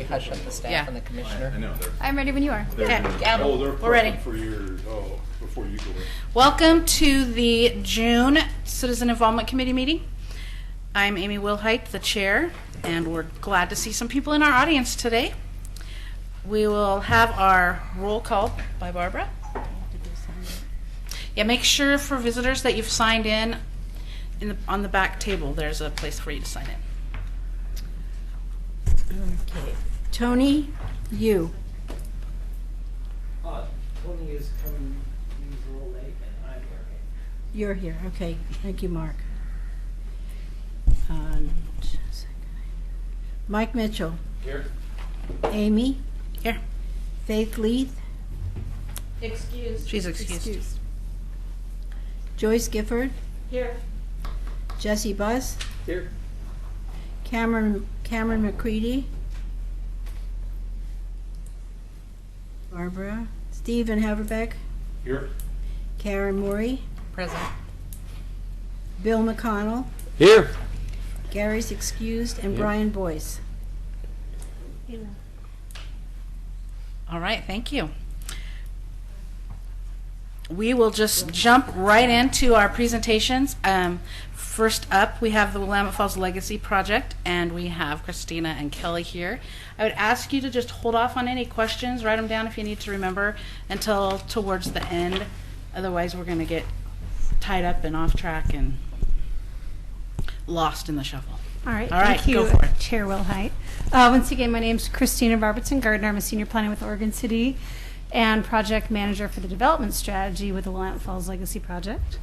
hush up the staff and the commissioner. I know. I'm ready when you are. Okay, Gavel, they're we're ready. for your, before you go in. Welcome to the June Citizen Involvement Committee meeting. I'm Amy Wilhite, the chair, and we're glad to see some people in our audience today. We will have our roll call by Barbara. Yeah, make sure for visitors that you've signed in on the back table. There's a place for you to sign in. Okay. Tony, you. Tony is coming, he's a little late, and I'm here. You're here. Okay. Thank you, Mark. And Mike Mitchell. Here. Amy. Here. Faith Leith. Excused. She's excused. Joyce Gifford. Here. Jesse Buss. Here. Cameron McCready. Barbara. Stephen Haverbeck. Here. Karen Murray. Present. Bill McConnell. Here. Gary's excused. And Brian Boyce. All right, thank you. We will just jump right into our presentations. First up, we have the Willamette Falls Legacy Project, and we have Christina and Kelly here. I would ask you to just hold off on any questions, write them down if you need to remember, until towards the end. Otherwise, we're going to get tied up and off track and lost in the shuffle. All right, Thank you, go for it. Chair Wilhite. Once again, my name is Christina Robertson-Gardner. I'm a senior planner with Oregon City and project manager for the development strategy with the Willamette Falls Legacy Project.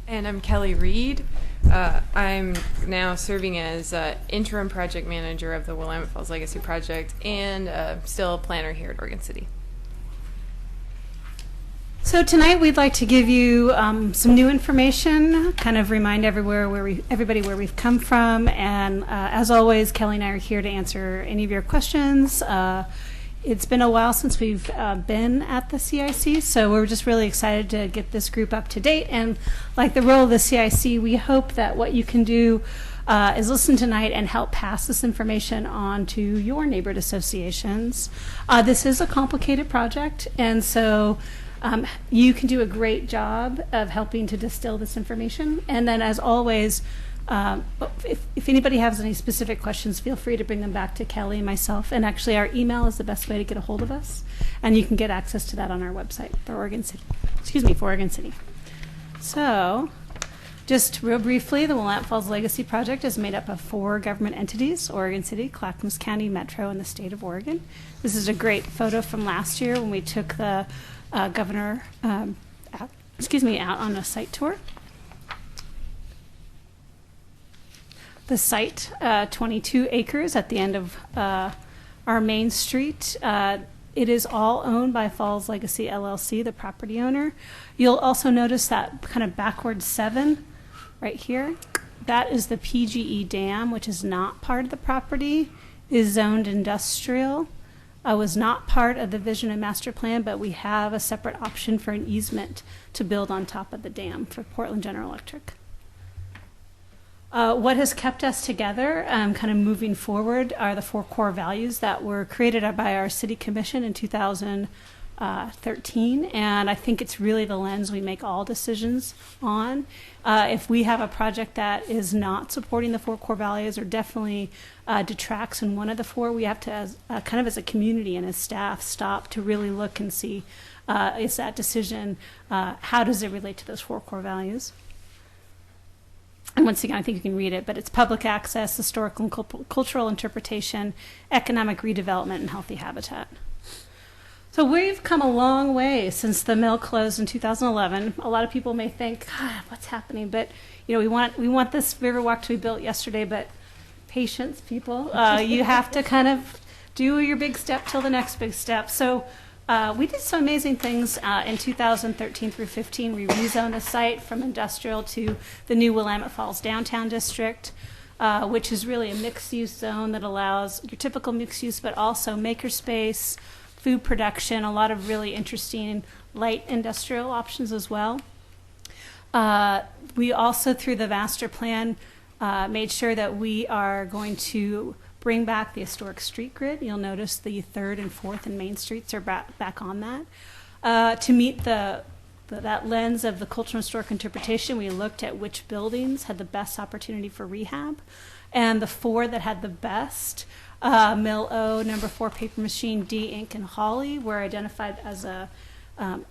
And I'm Kelly Reed. I'm now serving as interim project manager of the Willamette Falls Legacy Project and still a planner here at Oregon City. So tonight we'd like to give you some new information, kind of remind everybody where we've come from, and as always, Kelly and I are here to answer any of your questions. It's been a while since we've been at the CIC, so we're just really excited to get this group up to date. And like the role of the CIC, we hope that what you can do is listen tonight and help pass this information on to your neighborhood associations. This is a complicated project, and so you can do a great job of helping to distill this information. And then, as always, if anybody has any specific questions, feel free to bring them back to Kelly and myself. And actually, our email is the best way to get a hold of us, and you can get access to that on our website for Oregon City. For Oregon City. So, just real briefly, the Willamette Falls Legacy Project is made up of 4 government entities: Oregon City, Clackamas County, Metro, and the state of Oregon. This is a great photo from last year when we took the governor out on a site tour. The site, 22 acres at the end of our main street. It is all owned by Falls Legacy LLC, the property owner. You'll also notice that kind of backward 7 right here. That is the PGE dam, which is not part of the property, is zoned industrial. Was not part of the vision and master plan, but we have a separate option for an easement to build on top of the dam for Portland General Electric. What has kept us together, kind of moving forward, are the 4 core values that were created by our city commission in 2013, and I think it's really the lens we make all decisions on. If we have a project that is not supporting the 4 core values or definitely detracts in one of the 4, we have to, as a community and as staff, stop to really look and see is that decision, how does it relate to those 4 core values? And once again, I think you can read it, but it's public access, historical and cultural interpretation, economic redevelopment, and healthy habitat. So we've come a long way since the mill closed in 2011. A lot of people may think, God, what's happening? But we want this Riverwalk to be built yesterday, but patience, people. You have to kind of do your big step till the next big step. So we did some amazing things in 2013 through 15. We rezoned the site from industrial to the new Willamette Falls Downtown District, which is really a mixed-use zone that allows your typical mixed use, but also makerspace, food production, a lot of really interesting light industrial options as well. We also, through the master plan, made sure that we are going to bring back the historic street grid. You'll notice the 3rd and 4th and Main Streets are back on that. To meet that lens of the cultural and historic interpretation, we looked at which buildings had the best opportunity for rehab. And the 4 that had the best, Mill O, number 4 Paper Machine, D, Ink, and Holly, were identified as and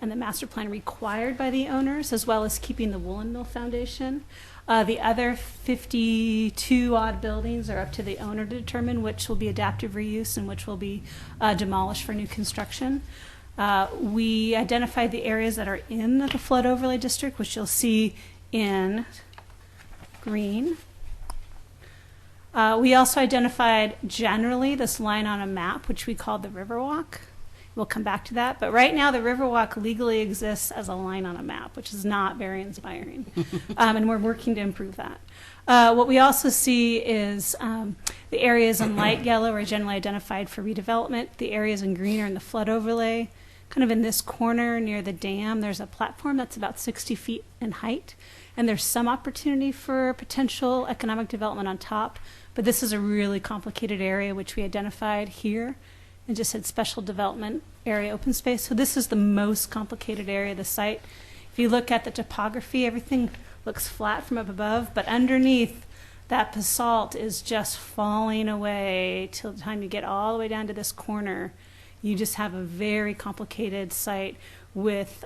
the master plan required by the owners, as well as keeping the Woolen Mill Foundation. The other 52 odd buildings are up to the owner to determine which will be adaptive reuse and which will be demolished for new construction. We identified the areas that are in the flood overlay district, which you'll see in green. We also identified generally this line on a map, which we called the Riverwalk. We'll come back to that. But right now, the Riverwalk legally exists as a line on a map, which is not very inspiring. And we're working to improve that. What we also see is the areas in light yellow are generally identified for redevelopment. The areas in green are in the flood overlay. Kind of in this corner near the dam, there's a platform that's about 60 feet in height. And there's some opportunity for potential economic development on top. But this is a really complicated area, which we identified here and just had special development area open space. So this is the most complicated area of the site. If you look at the topography, everything looks flat from up above, but underneath that basalt is just falling away till the time you get all the way down to this corner. You just have a very complicated site with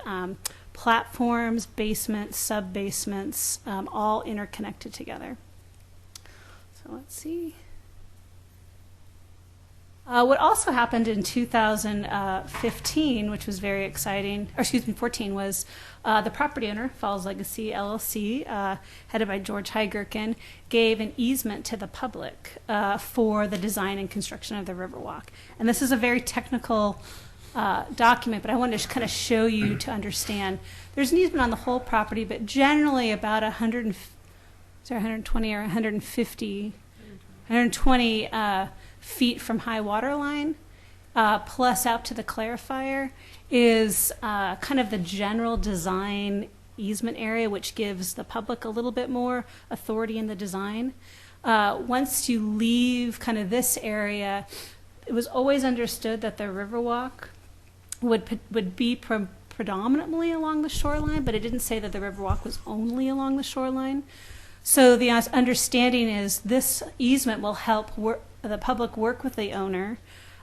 platforms, basements, sub-basements, all interconnected together. So let's see. What also happened in 2015, which was very exciting, or excuse me, 14, was the property owner, Falls Legacy LLC, headed by George Heigerken, gave an easement to the public for the design and construction of the Riverwalk. And this is a very technical document, but I wanted to kind of show you to understand. There's an easement on the whole property, but generally about 120 or 150, 120 feet from high water line, plus out to the clarifier, is kind of the general design easement area, which gives the public a little bit more authority in the design. Once you leave kind of this area, it was always understood that the Riverwalk would be predominantly along the shoreline, but it didn't say that the Riverwalk was only along the shoreline. So the understanding is this easement will help the public work with the owner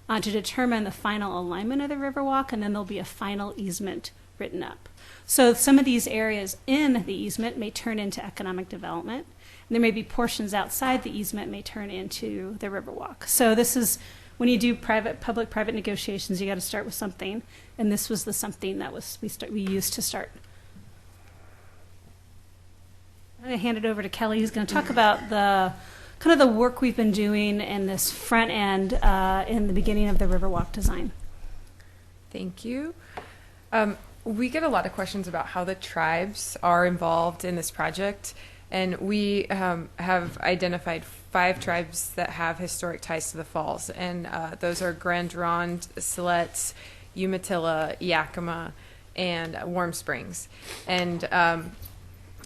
to determine the final alignment of the Riverwalk, and then there'll be a final easement written up. So some of these areas in the easement may turn into economic development. And there may be portions outside the easement may turn into the Riverwalk. So this is, when you do public-private negotiations, you got to start with something, and this was the something that we used to start. I'm going to hand it over to Kelly, who's going to talk about the kind of the work we've been doing in this front end in the beginning of the Riverwalk design. Thank you. We get a lot of questions about how the tribes are involved in this project, and we have identified 5 tribes that have historic ties to the falls, and those are Grand Ronde, Siletz, Umatilla, Yakima, and Warm Springs. And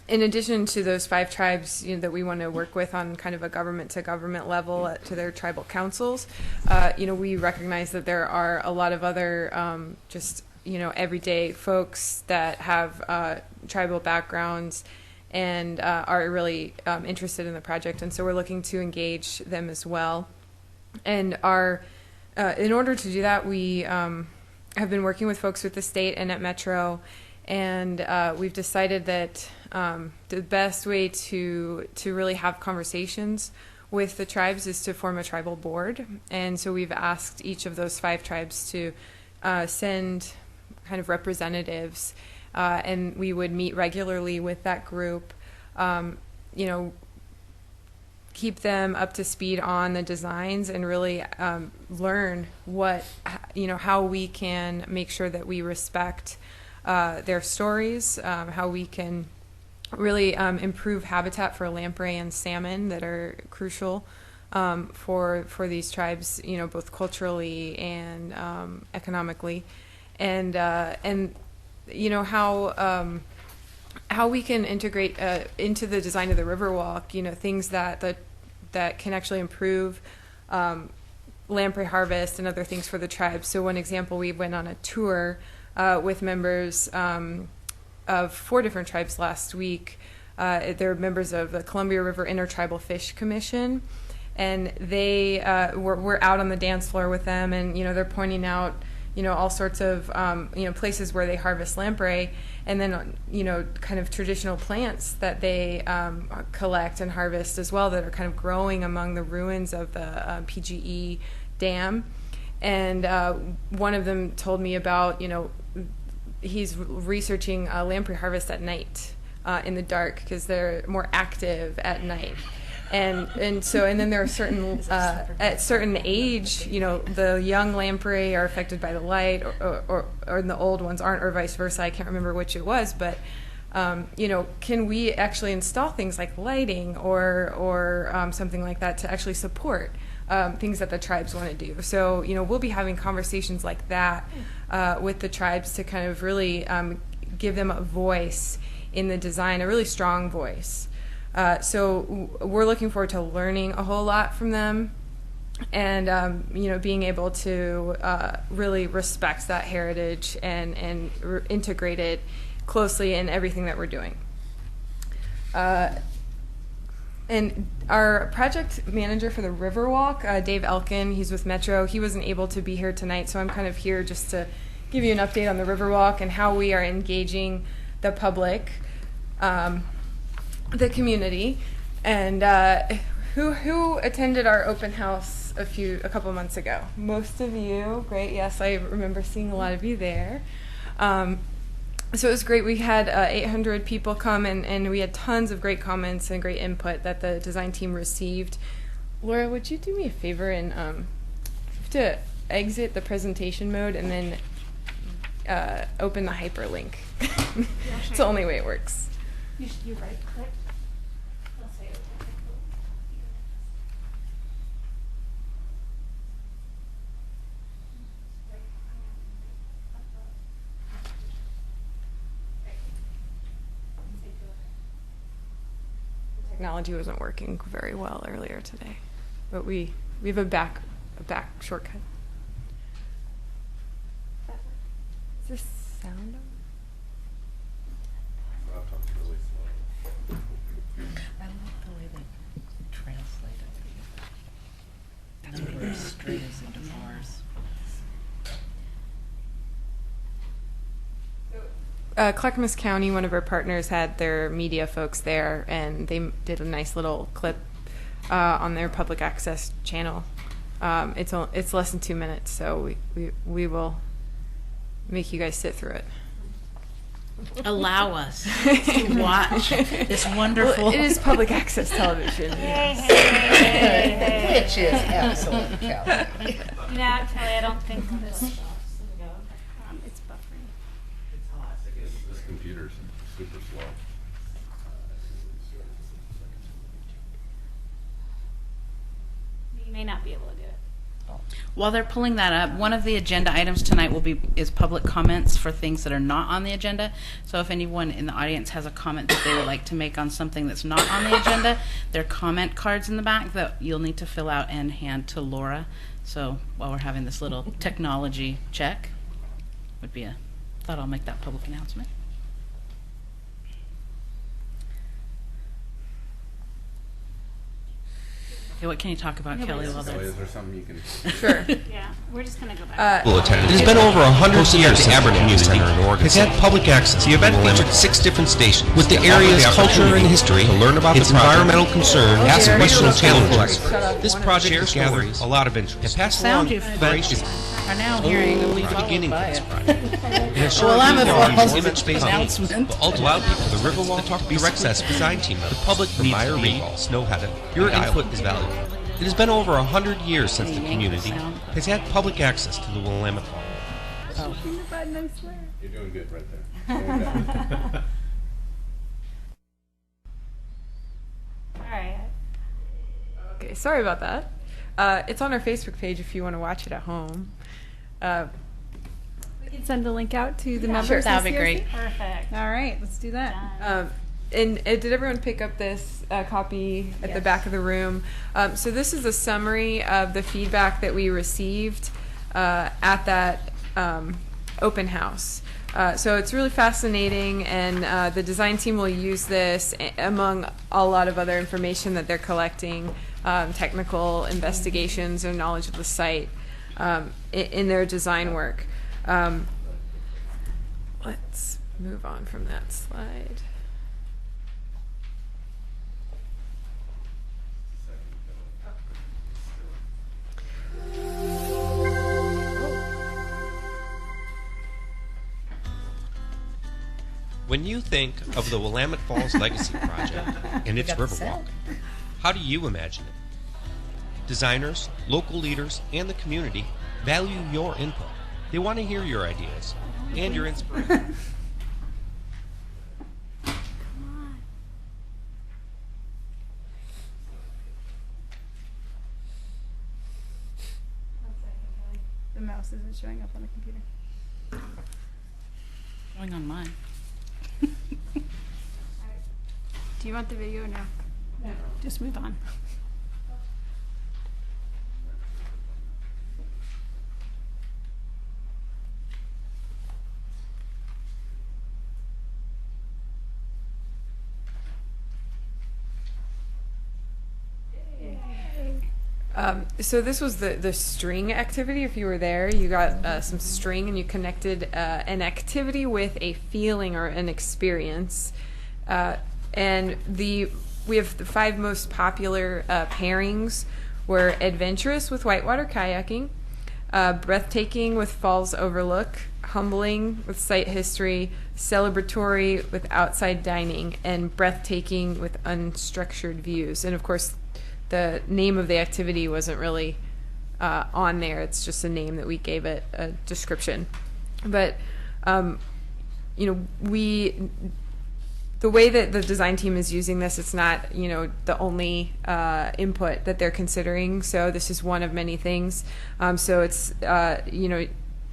in addition to those 5 tribes that we want to work with on kind of a government-to-government level to their tribal councils, we recognize that there are a lot of other everyday folks that have tribal backgrounds and are really interested in the project, and so we're looking to engage them as well. And in order to do that, we have been working with folks with the state and at Metro, and we've decided that the best way to really have conversations with the tribes is to form a tribal board. And so we've asked each of those 5 tribes to send kind of representatives, and we would meet regularly with that group, keep them up to speed on the designs and really learn how we can make sure that we respect their stories, how we can really improve habitat for lamprey and salmon that are crucial for these tribes, both culturally and economically, and how we can integrate into the design of the Riverwalk, things that can actually improve lamprey harvest and other things for the tribe. So one example, we went on a tour with members of 4 different tribes last week. They're members of the Columbia River Intertribal Fish Commission, and they we're out on the dance floor with them, and they're pointing out all sorts of places where they harvest lamprey, and then kind of traditional plants that they collect and harvest as well that are kind of growing among the ruins of the PGE dam. And one of them told me about he's researching lamprey harvest at night in the dark because they're more active at night. And then there are certain at certain age, the young lamprey are affected by the light, or the old ones aren't, or vice versa. I can't remember which it was, but can we actually install things like lighting or something like that to actually support things that the tribes want to do? So we'll be having conversations like that with the tribes to kind of really give them a voice in the design, a really strong voice. So we're looking forward to learning a whole lot from them, and being able to really respect that heritage and integrate it closely in everything that we're doing. And our project manager for the Riverwalk, Dave Elkin, he's with Metro. He wasn't able to be here tonight, so I'm kind of here just to give you an update on the Riverwalk and how we are engaging the public. The community, and who attended our open house a couple months ago? Most of you, great. Yes, I remember seeing a lot of you there. So it was great. We had 800 people come, and we had tons of great comments and great input that the design team received. Laura, would you do me a favor and have to exit the presentation mode and then open the hyperlink? It's the only way it works. You right click. Technology wasn't working very well earlier today, but we have a back shortcut. Is this sound on? Laptop's really slow. I like the way they translate it. Number of strings into bars. Clackamas County, one of our partners, had their media folks there, and they did a nice little clip on their public access channel. It's less than 2 minutes, so we will make you guys sit through it. Allow us to watch this wonderful. Well, it is public access television. Which is absolute Kelly. Kelly, I don't think this. It's buffering. This computer's super slow. You may not be able to do it. While they're pulling that up, one of the agenda items tonight is public comments for things that are not on the agenda. So if anyone in the audience has a comment that they would like to make on something that's not on the agenda, there are comment cards in the back that you'll need to fill out and hand to Laura. So while we're having this little technology check, thought I'll make that public announcement. Okay, what can you talk about, Kelly? While So they're is there something you can? Sure. Yeah, we're just going to go back. It has been over 100 years since the community has had public access. The event featured 6 different stations with the area's culture and history to learn about its environmental concerns, ask questions, challenges. This project has gathered a lot of interest. It passed along sound you generations are now hearing only the beginning of this project. It has Well, I'm shortly involved gone with image-based announcement. but ultimately allowed people the Riverwalk to talk direct access design team members. The public needs Meyer Reed, Snowhead. Your input is valuable. It has been over 100 years since the community has had public access to the Willamette Farm. You're doing good right there. Going down. All right. Okay, sorry about that. It's on our Facebook page if you want to watch it at home. We can send the link out to the Yeah, members. sure. That would be this year. great. Perfect. All right, let's do that. did everyone pick up this copy at the back of the room? So this is a summary of the feedback that we received at that open house. So it's really fascinating, and the design team will use this among a lot of other information that they're collecting, technical investigations or knowledge of the site in their design work. Let's move on from that slide. When you think of the Willamette Falls Legacy Project and its Riverwalk, how do you imagine it? Designers, local leaders, and the community value your input. They want to hear your ideas and your inspiration. The mouse isn't showing up on the computer. Going on mine. Do you want the video or no? No. Just move on. So this was the string activity. If you were there, you got some string and you connected an activity with a feeling or an experience. And we have the 5 most popular pairings were adventurous with whitewater kayaking, breathtaking with falls overlook, humbling with site history, celebratory with outside dining, and breathtaking with unstructured views. And of course, the name of the activity wasn't really on there. It's just a name that we gave it a description. But the way that the design team is using this, it's not the only input that they're considering. So this is one of many things. So it's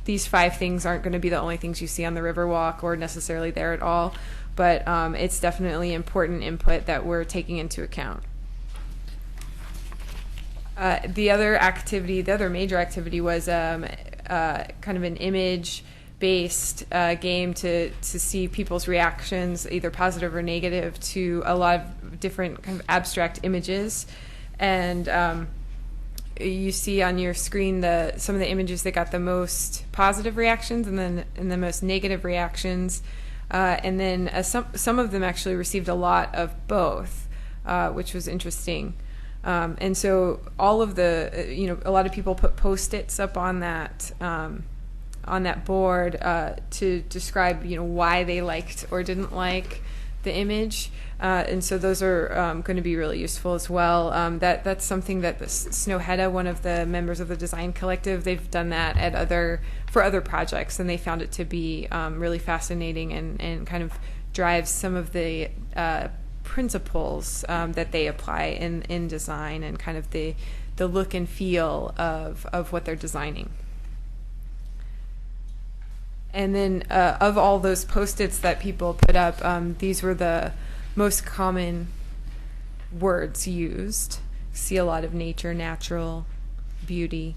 these 5 things aren't going to be the only things you see on the Riverwalk or necessarily there at all. But it's definitely important input that we're taking into account. The other major activity was kind of an image-based game to see people's reactions, either positive or negative, to a lot of different kind of abstract images. And you see on your screen some of the images that got the most positive reactions, and the most negative reactions. And then some of them actually received a lot of both, which was interesting. And so all of a lot of people put Post-its up on that board to describe, why they liked or didn't like the image. And so those are going to be really useful as well. That's something that the Snowhetta, one of the members of the design collective, they've done that for other projects, and they found it to be really fascinating and kind of drives some of the principles that they apply in design and kind of the look and feel of what they're designing. And then of all those Post-its that people put up, these were the most common words used. See a lot of nature, natural, beauty.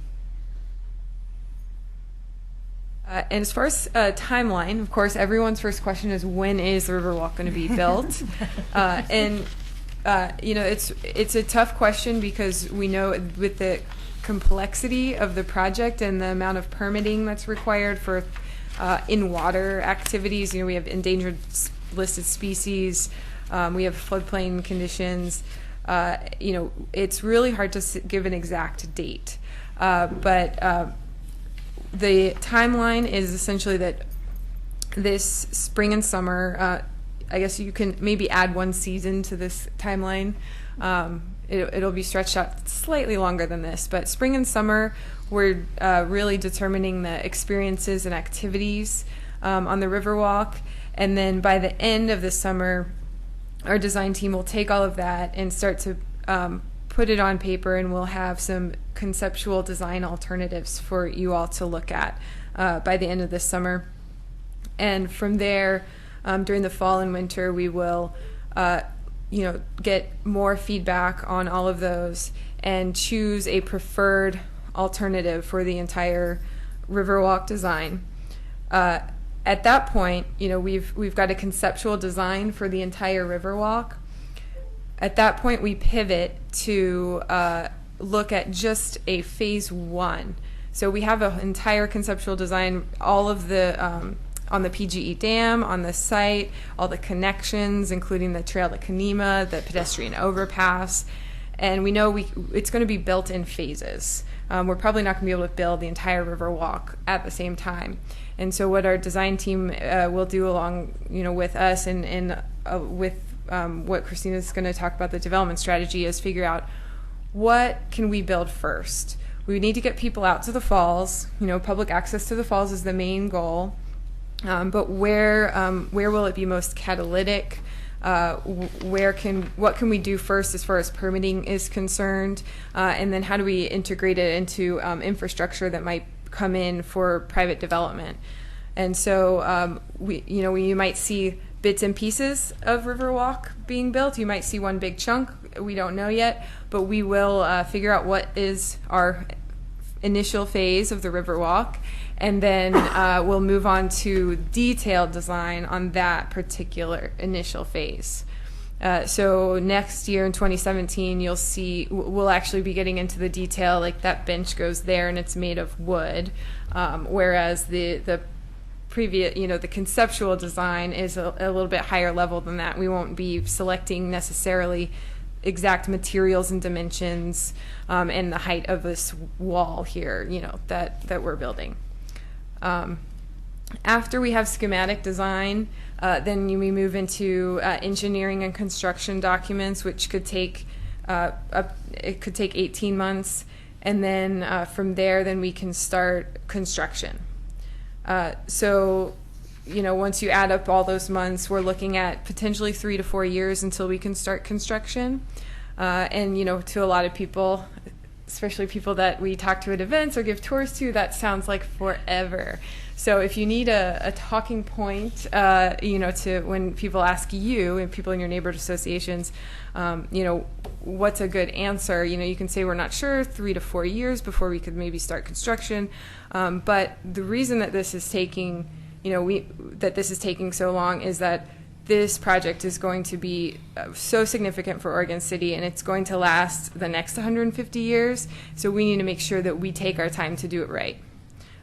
And as far as timeline, of course, everyone's first question is, when is the Riverwalk going to be built? It's a tough question because we know with the complexity of the project and the amount of permitting that's required for in-water activities. We have endangered listed species. We have floodplain conditions. It's really hard to give an exact date. But the timeline is essentially that this spring and summer, I guess you can maybe add 1 season to this timeline. It'll be stretched out slightly longer than this, but spring and summer, we're really determining the experiences and activities on the Riverwalk. And then by the end of the summer, our design team will take all of that and start to put it on paper, and we'll have some conceptual design alternatives for you all to look at by the end of this summer. And from there, during the fall and winter, we will get more feedback on all of those and choose a preferred alternative for the entire Riverwalk design. At that point, we've got a conceptual design for the entire Riverwalk. At that point, we pivot to look at just a phase 1. So we have an entire conceptual design, all of the on the PGE Dam, on the site, all the connections, including the trail to Kanema, the pedestrian overpass, and we know it's going to be built in phases. We're probably not going to be able to build the entire Riverwalk at the same time. And so what our design team will do along, with us and with what Christina's going to talk about, the development strategy, is figure out what can we build first. We need to get people out to the falls. Public access to the falls is the main goal. But where will it be most catalytic? What can we do first as far as permitting is concerned, and then how do we integrate it into infrastructure that might come in for private development? And so you might see bits and pieces of Riverwalk being built. You might see one big chunk. We don't know yet, but we will figure out what is our initial phase of the Riverwalk, and then we'll move on to detailed design on that particular initial phase. So next year in 2017, you'll see we'll actually be getting into the detail, like that bench goes there and it's made of wood, whereas the previous, the conceptual design is a little bit higher level than that. We won't be selecting necessarily exact materials and dimensions and the height of this wall here, that we're building. After we have schematic design, then we move into engineering and construction documents, which could take it could take 18 months, and then from there, then we can start construction. So, once you add up all those months, we're looking at potentially 3 to 4 years until we can start construction. And, to a lot of people, especially people that we talk to at events or give tours to, that sounds like forever. So if you need a talking point, to when people ask you and people in your neighborhood associations, what's a good answer? You can say we're not sure, 3 to 4 years before we could maybe start construction. But the reason that this is taking, so long is that this project is going to be so significant for Oregon City, and it's going to last the next 150 years. So we need to make sure that we take our time to do it right,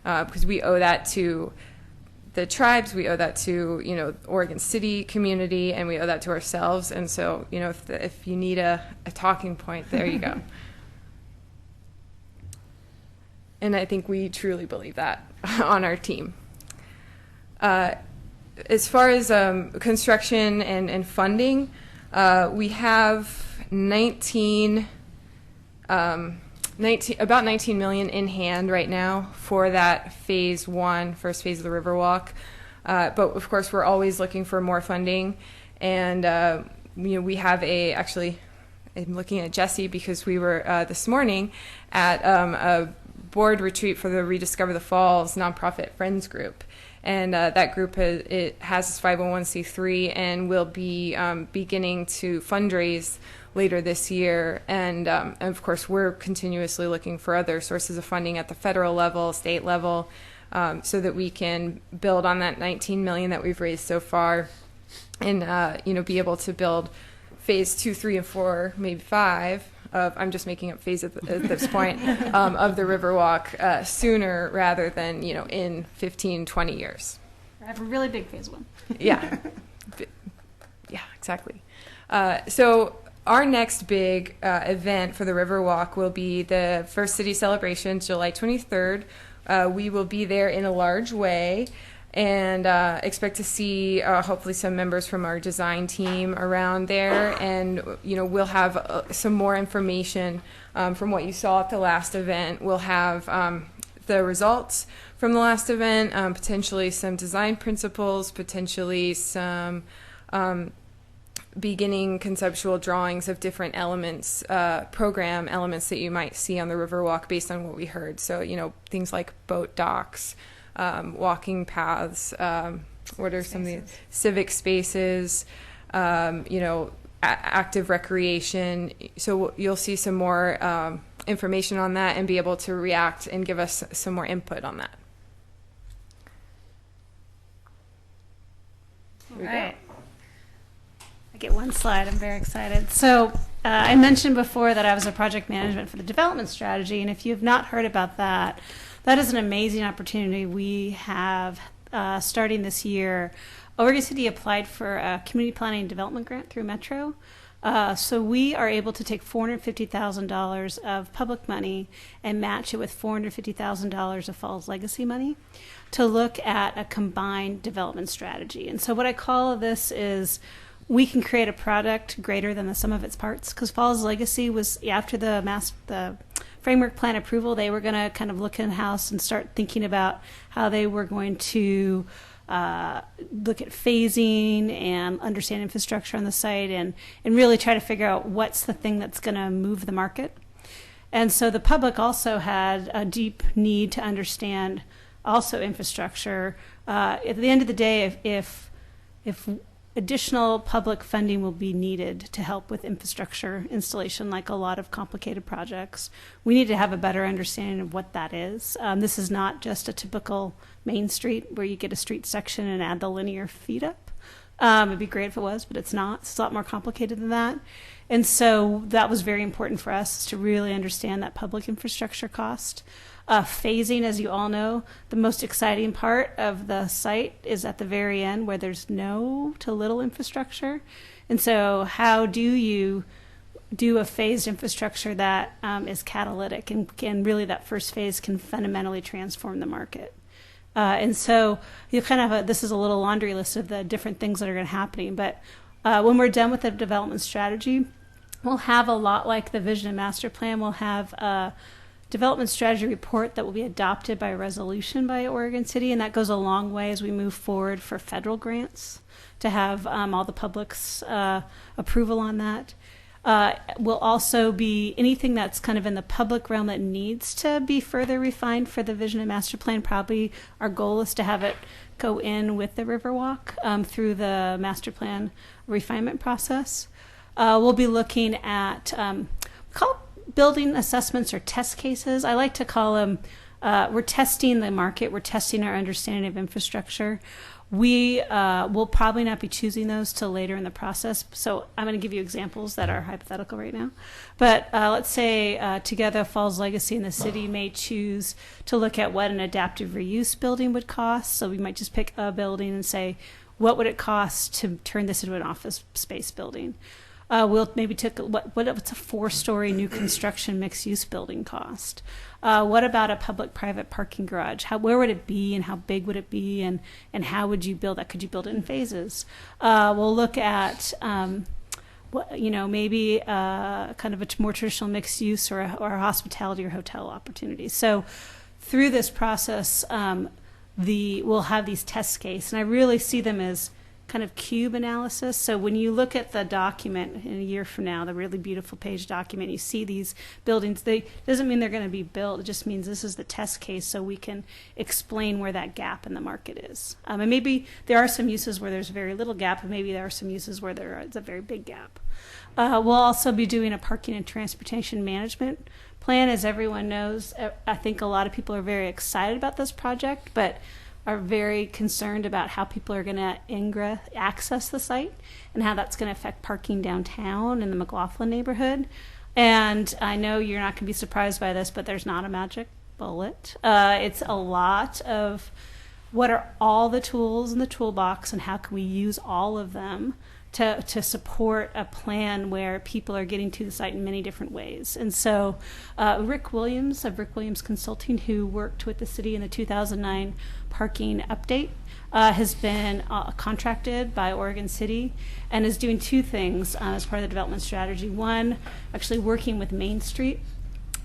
because we owe that to the tribes, we owe that to Oregon City community, and we owe that to ourselves. And so if you need a talking point, there you go. And I think we truly believe that on our team. As far as construction and funding, we have about 19 million in hand right now for that phase 1, first phase of the Riverwalk. But of course, we're always looking for more funding, and we have actually, I'm looking at Jesse because we were this morning at a board retreat for the Rediscover the Falls nonprofit Friends group. And that group has its 501c3 and will be beginning to fundraise later this year. And of course, we're continuously looking for other sources of funding at the federal level, state level, so that we can build on that 19 million that we've raised so far, and be able to build phase 2, 3, and 4, maybe 5. I'm just making up phase at this point, of the Riverwalk sooner rather than, in 15, 20 years. I have a really big phase 1. Yeah. Yeah, exactly. So our next big event for the Riverwalk will be the First City Celebration, July 23rd. We will be there in a large way, and expect to see hopefully some members from our design team around there, and we'll have some more information from what you saw at the last event. We'll have the results from the last event, potentially some design principles, potentially some beginning conceptual drawings of different elements, program elements that you might see on the Riverwalk based on what we heard. So things like boat docks, walking paths, what are some of the civic spaces, active recreation. So you'll see some more information on that and be able to react and give us some more input on that. All right. I get one slide. I'm very excited. So I mentioned before that I was a project management for the development strategy, and if you have not heard about that, that is an amazing opportunity we have starting this year. Oregon City applied for a community planning and development grant through Metro. So we are able to take $450,000 of public money and match it with $450,000 of Falls Legacy money to look at a combined development strategy. And so what I call this is we can create a product greater than the sum of its parts, because Falls Legacy was, after the framework plan approval, they were going to kind of look in-house and start thinking about how they were going to look at phasing and understand infrastructure on the site and really try to figure out what's the thing that's going to move the market. And so the public also had a deep need to understand also infrastructure. At the end of the day, if additional public funding will be needed to help with infrastructure installation, like a lot of complicated projects, we need to have a better understanding of what that is. This is not just a typical Main Street where you get a street section and add the linear feet up. It'd be great if it was, but it's not. It's a lot more complicated than that. And so that was very important for us, to really understand that public infrastructure cost. Phasing, as you all know, the most exciting part of the site is at the very end where there's no to little infrastructure. And so how do you do a phased infrastructure that is catalytic, and really that first phase can fundamentally transform the market? And so you kind of this is a little laundry list of the different things that are going to happen. But when we're done with the development strategy, we'll have a lot like the vision and master plan. We'll have a development strategy report that will be adopted by resolution by Oregon City, and that goes a long way as we move forward for federal grants to have all the public's approval on that. Will also be anything that's kind of in the public realm that needs to be further refined for the vision and master plan. Probably our goal is to have it go in with the Riverwalk through the master plan refinement process. We'll be looking at building assessments or test cases. I like to call them, we're testing the market, we're testing our understanding of infrastructure. We will probably not be choosing those till later in the process. So I'm going to give you examples that are hypothetical right now. But let's say together Falls Legacy and the city may choose to look at what an adaptive reuse building would cost. So we might just pick a building and say, what would it cost to turn this into an office space building? We'll maybe take what's a 4-story new construction mixed-use building cost? What about a public-private parking garage? Where would it be, and how big would it be, and how would you build that? Could you build it in phases? We'll look at maybe kind of a more traditional mixed-use or a hospitality or hotel opportunity. So through this process, we'll have these test cases, and I really see them as kind of cube analysis. So when you look at the document in a year from now, the really beautiful page document, you see these buildings. Doesn't mean they're going to be built. It just means this is the test case, so we can explain where that gap in the market is. And maybe there are some uses where there's very little gap, and maybe there are some uses where there is a very big gap. We'll also be doing a parking and transportation management plan. As everyone knows, I think a lot of people are very excited about this project, but are very concerned about how people are going to access the site and how that's going to affect parking downtown in the McLaughlin neighborhood. And I know you're not going to be surprised by this, but there's not a magic bullet. It's a lot of what are all the tools in the toolbox, and how can we use all of them to support a plan where people are getting to the site in many different ways. And so Rick Williams of Rick Williams Consulting, who worked with the city in the 2009 parking update, has been contracted by Oregon City and is doing 2 things as part of the development strategy. One, actually working with Main Street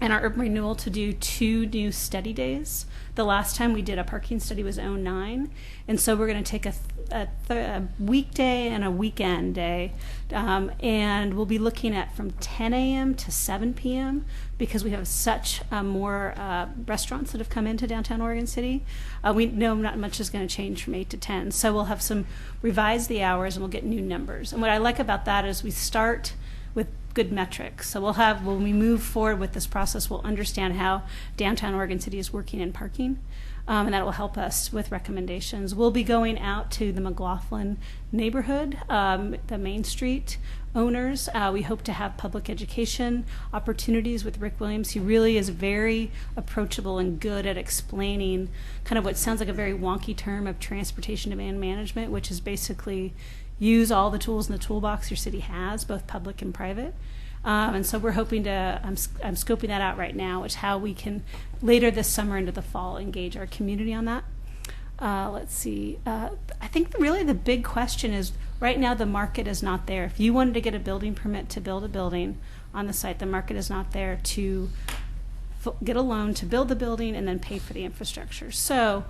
and our urban renewal to do 2 new study days. The last time we did a parking study was '09, and so we're going to take a weekday and a weekend day, and we'll be looking at from 10 a.m. to 7 p.m. because we have such more restaurants that have come into downtown Oregon City. We know not much is going to change from 8 to 10, so we'll have some revise the hours and we'll get new numbers. And what I like about that is we start with good metrics. So we'll have, when we move forward with this process, we'll understand how downtown Oregon City is working in parking, and that will help us with recommendations. We'll be going out to the McLaughlin neighborhood, the Main Street owners. We hope to have public education opportunities with Rick Williams. He really is very approachable and good at explaining kind of what sounds like a very wonky term of transportation demand management, which is basically use all the tools in the toolbox your city has, both public and private. And so we're hoping to, I'm scoping that out right now, which how we can later this summer into the fall engage our community on that. Let's see. I think really the big question is right now the market is not there. If you wanted to get a building permit to build a building on the site, the market is not there to get a loan to build the building and then pay for the infrastructure. So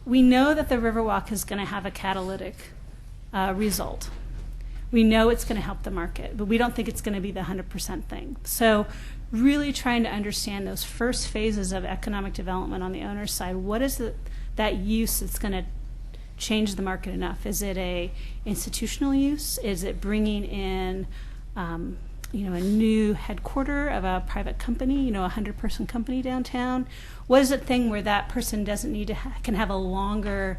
we know that the Riverwalk is going to have a catalytic result. We know it's going to help the market, but we don't think it's going to be the 100% thing. So really trying to understand those first phases of economic development on the owner's side. What is that use that's going to change the market enough? Is it a institutional use? Is it bringing in a new headquarter of a private company, a 100-person company downtown? What is the thing where that person doesn't need to can have a longer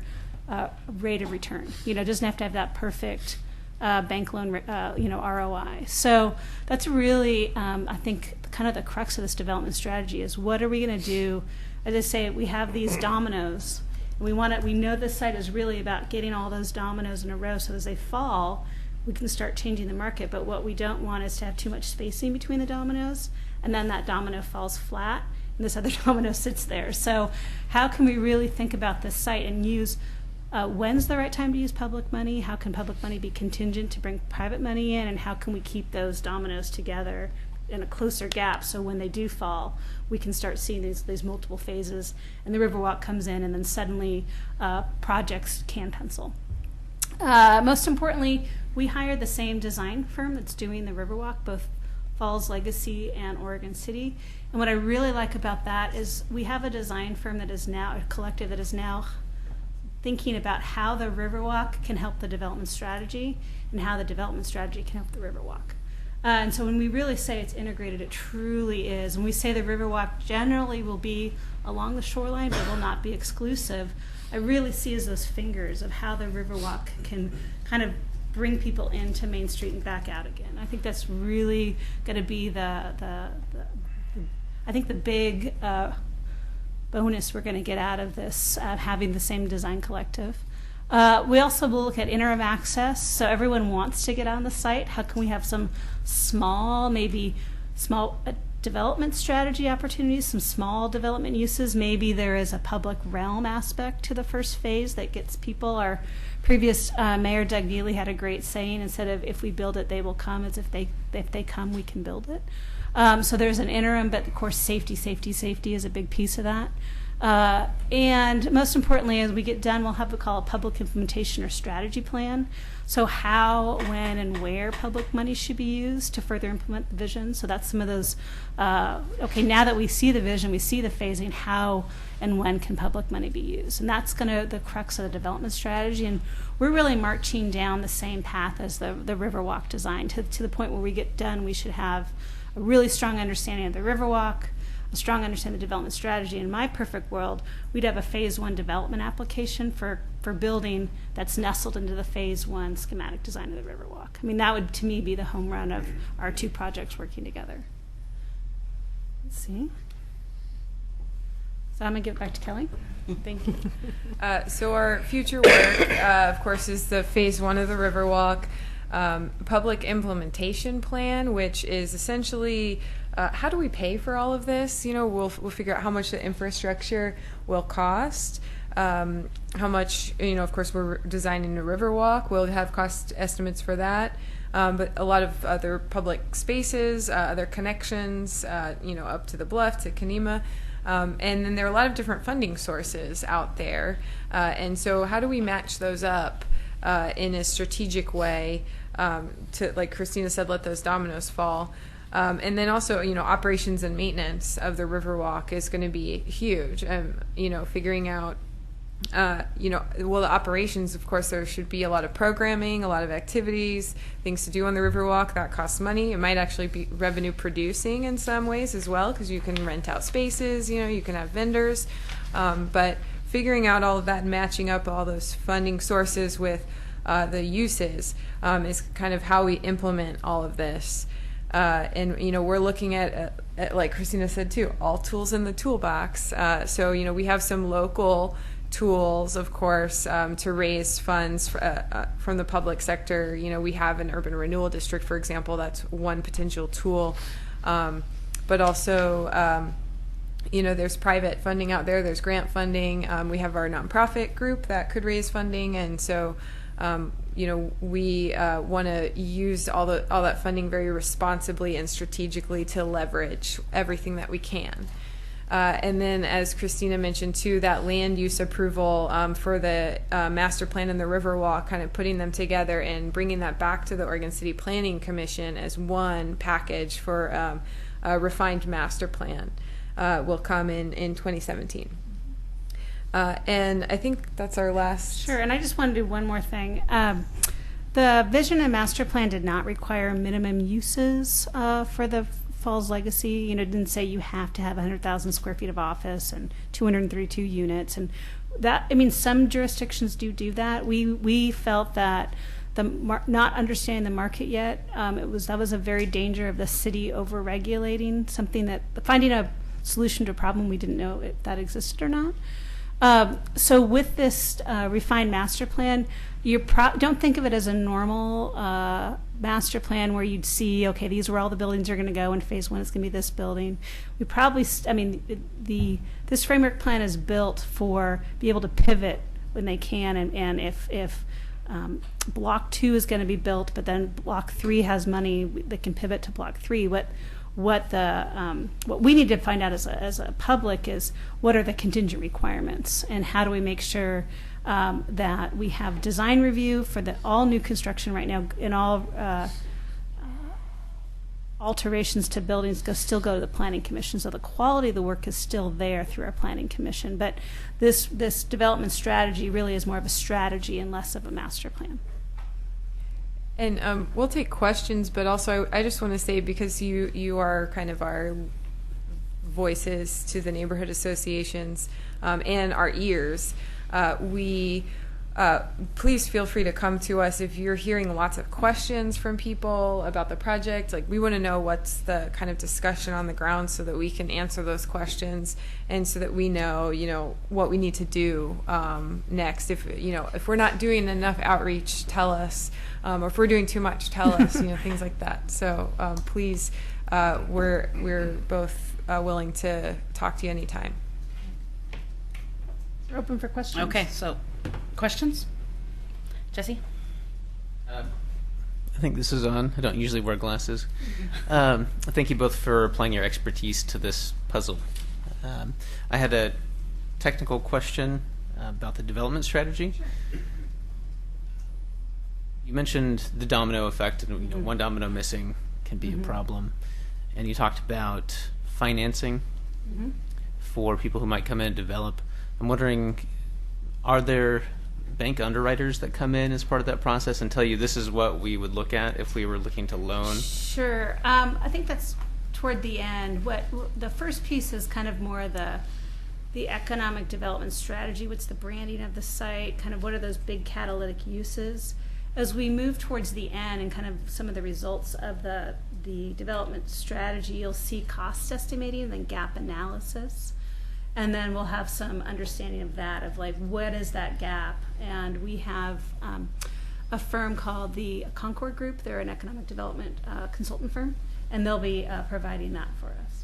rate of return? Doesn't have to have that perfect bank loan, ROI. So that's really, I think, kind of the crux of this development strategy is what are we going to do? As I say, we have these dominoes. We know this site is really about getting all those dominoes in a row so as they fall, we can start changing the market. But what we don't want is to have too much spacing between the dominoes, and then that domino falls flat, and this other domino sits there. So how can we really think about this site and use when's the right time to use public money? How can public money be contingent to bring private money in? And how can we keep those dominoes together in a closer gap so when they do fall, we can start seeing these multiple phases and the Riverwalk comes in and then suddenly projects can pencil. Most importantly, we hired the same design firm that's doing the Riverwalk, both Falls Legacy and Oregon City. And what I really like about that is we have a design firm that is now, a collective that is now thinking about how the Riverwalk can help the development strategy and how the development strategy can help the Riverwalk. And so when we really say it's integrated, it truly is. When we say the Riverwalk generally will be along the shoreline but will not be exclusive, I really see as those fingers of how the Riverwalk can kind of bring people into Main Street and back out again. I think that's really going to be the big bonus we're going to get out of this, having the same design collective. We also will look at interim access. So everyone wants to get on the site. How can we have some small development strategy opportunities, some small development uses? Maybe there is a public realm aspect to the first phase that gets people. Our previous Mayor Doug Neely had a great saying, instead of if we build it, they will come, as if they come, we can build it. So there's an interim, but of course safety is a big piece of that. And most importantly, as we get done, we'll have what we call a public implementation or strategy plan. So how, when, and where public money should be used to further implement the vision. So that's some of those, okay, now that we see the vision, we see the phasing, how and when can public money be used? And that's the crux of the development strategy. And we're really marching down the same path as the Riverwalk design. To the point where we get done, we should have a really strong understanding of the Riverwalk, a strong understanding of the development strategy. In my perfect world, we'd have a phase 1 development application for building that's nestled into the phase 1 schematic design of the Riverwalk. I mean, that would, to me, be the home run of our two projects working together. Let's see. So I'm going to give it back to Kelly. Thank you. So our future work, of course, is the phase 1 of the Riverwalk. Public implementation plan, which is essentially how do we pay for all of this? We'll figure out how much the infrastructure will cost, how much, of course, we're designing a Riverwalk. We'll have cost estimates for that. but a lot of other public spaces, other connections, up to the bluff, to Kanema. And then there are a lot of different funding sources out there. And so how do we match those up in a strategic way to, like Christina said, let those dominoes fall? And then also, operations and maintenance of the Riverwalk is going to be huge. Figuring out, the operations, of course, there should be a lot of programming, a lot of activities, things to do on the Riverwalk. That costs money. It might actually be revenue producing in some ways as well, because you can rent out spaces, you can have vendors. But figuring out all of that and matching up all those funding sources with the uses is kind of how we implement all of this. And we're looking at, like Christina said too, all tools in the toolbox. So we have some local tools, of course, to raise funds from the public sector. We have an urban renewal district, for example. That's one potential tool. But also, there's private funding out there. There's grant funding. We have our nonprofit group that could raise funding, and so. We want to use all that funding very responsibly and strategically to leverage everything that we can. And then, as Christina mentioned too, that land use approval for the master plan and the Riverwalk, kind of putting them together and bringing that back to the Oregon City Planning Commission as one package for a refined master plan will come in 2017. And I think that's our last. Sure, and I just want to do one more thing. The vision and master plan did not require minimum uses for the Falls Legacy. It didn't say you have to have 100,000 square feet of office and 232 units, and that. Some jurisdictions do that. We felt that not understanding the market yet, that was a very danger of the city over regulating something, that finding a solution to a problem we didn't know if that existed or not. So with this refined master plan, don't think of it as a normal master plan where you'd see, okay, these are where all the buildings are going to go, and phase one is going to be this building. We probably, this framework plan is built for be able to pivot when they can, and if block 2 is going to be built, but then block 3 has money that can pivot to block 3. What we need to find out as a public is what are the contingent requirements, and how do we make sure that we have design review for all new construction right now, and all alterations to buildings still go to the Planning Commission, so the quality of the work is still there through our Planning Commission. But this development strategy really is more of a strategy and less of a master plan. And we'll take questions, but also I just want to say, because you are kind of our voices to the neighborhood associations and our ears, please feel free to come to us if you're hearing lots of questions from people about the project. Like, we want to know what's the kind of discussion on the ground so that we can answer those questions, and so that we know, what we need to do next. If we're not doing enough outreach, tell us. Or if we're doing too much, tell us, things like that. So please, we're both willing to talk to you anytime. We're open for questions. Okay, so questions? Jesse? I think this is on. I don't usually wear glasses. Thank you both for applying your expertise to this puzzle. I had a technical question about the development strategy. Sure. You mentioned the domino effect, and one domino missing can be a problem. And you talked about financing for people who might come in and develop. I'm wondering, are there bank underwriters that come in as part of that process and tell you this is what we would look at if we were looking to loan? Sure. I think that's toward the end. The first piece is kind of more the economic development strategy. What's the branding of the site? Kind of what are those big catalytic uses? As we move towards the end and kind of some of the results of the development strategy, you'll see cost estimating and then gap analysis. And then we'll have some understanding of that, of like, what is that gap? And we have a firm called the Concord Group. They're an economic development consultant firm, and they'll be providing that for us.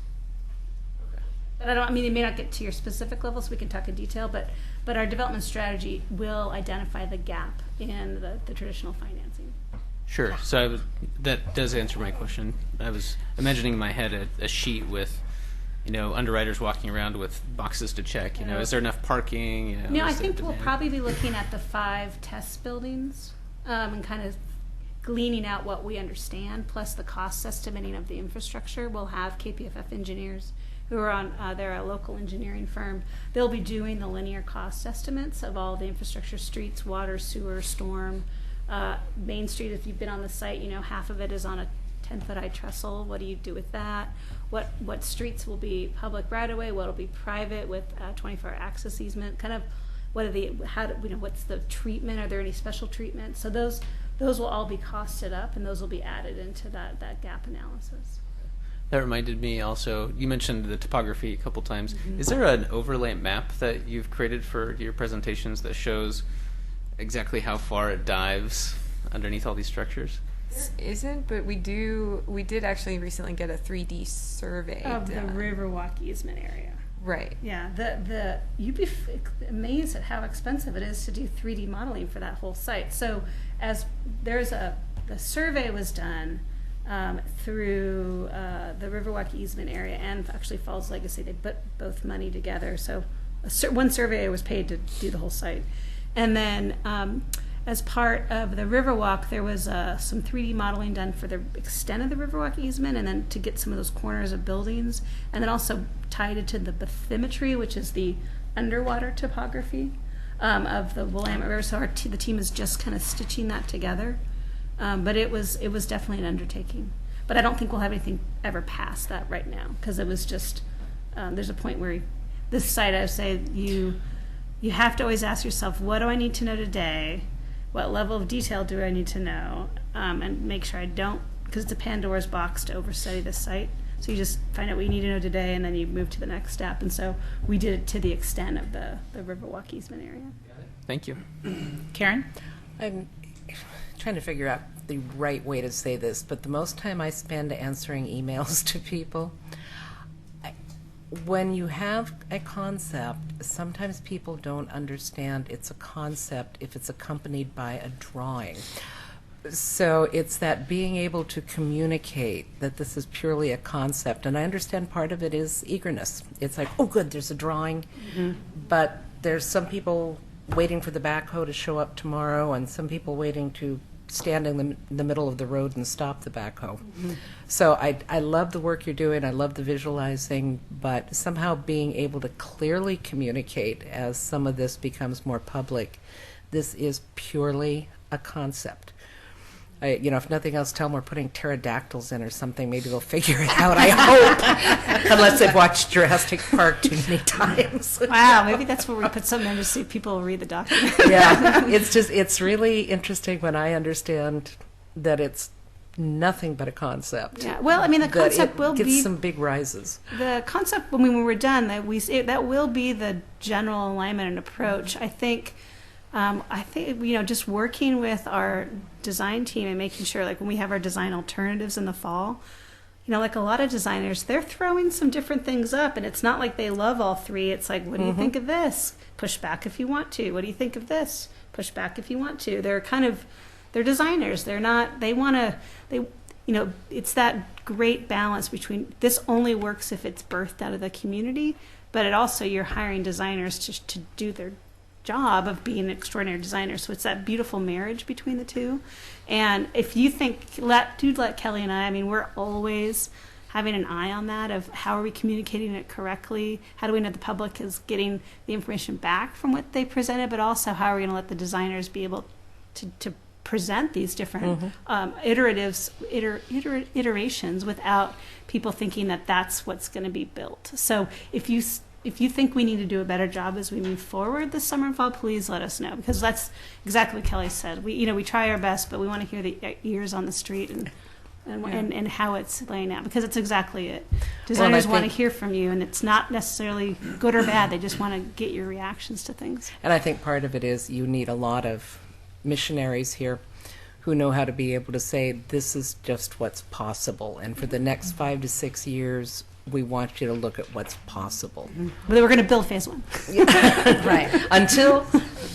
Okay. But it may not get to your specific level, so we can talk in detail, but our development strategy will identify the gap in the traditional financing. Sure. So that does answer my question. I was imagining in my head a sheet with, underwriters walking around with boxes to check. Is there enough parking? No, I is there think we'll demand? probably be looking at the 5 test buildings and kind of gleaning out what we understand, plus the cost estimating of the infrastructure. We'll have KPFF engineers who are on, they're a local engineering firm. They'll be doing the linear cost estimates of all the infrastructure, streets, water, sewer, storm. Main Street, if you've been on the site, half of it is on a 10-foot high trestle. What do you do with that? What streets will be public right away? What will be private with 24-hour access easement? Kind of what's the treatment? Are there any special treatments? So those will all be costed up, and those will be added into that gap analysis. That reminded me also, you mentioned the topography a couple times. Is there an overlay map that you've created for your presentations that shows exactly how far it dives underneath all these structures? Isn't, but we did actually recently get a 3D survey Of the done. Riverwalk easement area. Right. Yeah, you'd be amazed at how expensive it is to do 3D modeling for that whole site. So as the survey was done through the Riverwalk easement area and actually Falls Legacy, they put both money together. So one surveyor was paid to do the whole site. And then as part of the Riverwalk, there was some 3D modeling done for the extent of the Riverwalk easement, and then to get some of those corners of buildings, and then also tied it to the bathymetry, which is the underwater topography of the Willamette River. So the team is just kind of stitching that together, but it was definitely an undertaking. But I don't think we'll have anything ever past that right now, because it was just there's a point where this site, I would say, you have to always ask yourself, what do I need to know today? What level of detail do I need to know? And make sure I don't, because it's a Pandora's box to overstudy this site. So you just find out what you need to know today, and then you move to the next step. And so we did it to the extent of the Riverwalk easement area. Thank you. Karen? I'm trying to figure out the right way to say this, but the most time I spend answering emails to people, when you have a concept, sometimes people don't understand it's a concept if it's accompanied by a drawing. So it's that being able to communicate that this is purely a concept. And I understand part of it is eagerness. It's like, oh, good, there's a drawing. But there's some people waiting for the backhoe to show up tomorrow, and some people waiting to stand in the middle of the road and stop the backhoe. So I love the work you're doing. I love the visualizing, but somehow being able to clearly communicate as some of this becomes more public, this is purely a concept. If nothing else, tell them we're putting pterodactyls in or something. Maybe they'll figure it out, I hope. Unless they've watched Jurassic Park too many times. Wow, maybe that's where we put something in to see people read the document. Yeah, it's really interesting when I understand that it's nothing but a concept. Yeah, well, I mean, the concept will gets be some big rises. the concept when we're done. That will be the general alignment and approach. I think just working with our design team and making sure, like when we have our design alternatives in the fall, like a lot of designers, they're throwing some different things up, and it's not like they love all three. It's like, what do you think of this? Push back if you want to. What do you think of this? Push back if you want to. They're designers. It's that great balance between this only works if it's birthed out of the community, but it also, you're hiring designers to do their job of being an extraordinary designer. So it's that beautiful marriage between the two. And if you think, let Kelly and I mean, we're always having an eye on that of how are we communicating it correctly? How do we know the public is getting the information back from what they presented, but also how are we going to let the designers be able to present these different iterations without people thinking that that's what's going to be built. So if you think we need to do a better job as we move forward this summer and fall, please let us know, because that's exactly what Kelly said. We try our best, but we want to hear the ears on the street and how it's laying out, because it's exactly it. Designers want to hear from you, and it's not necessarily good or bad. They just want to get your reactions to things. And I think part of it is you need a lot of missionaries here who know how to be able to say, this is just what's possible. And for the next 5 to 6 years, we want you to look at what's possible. But we're going to build phase one. Right. Until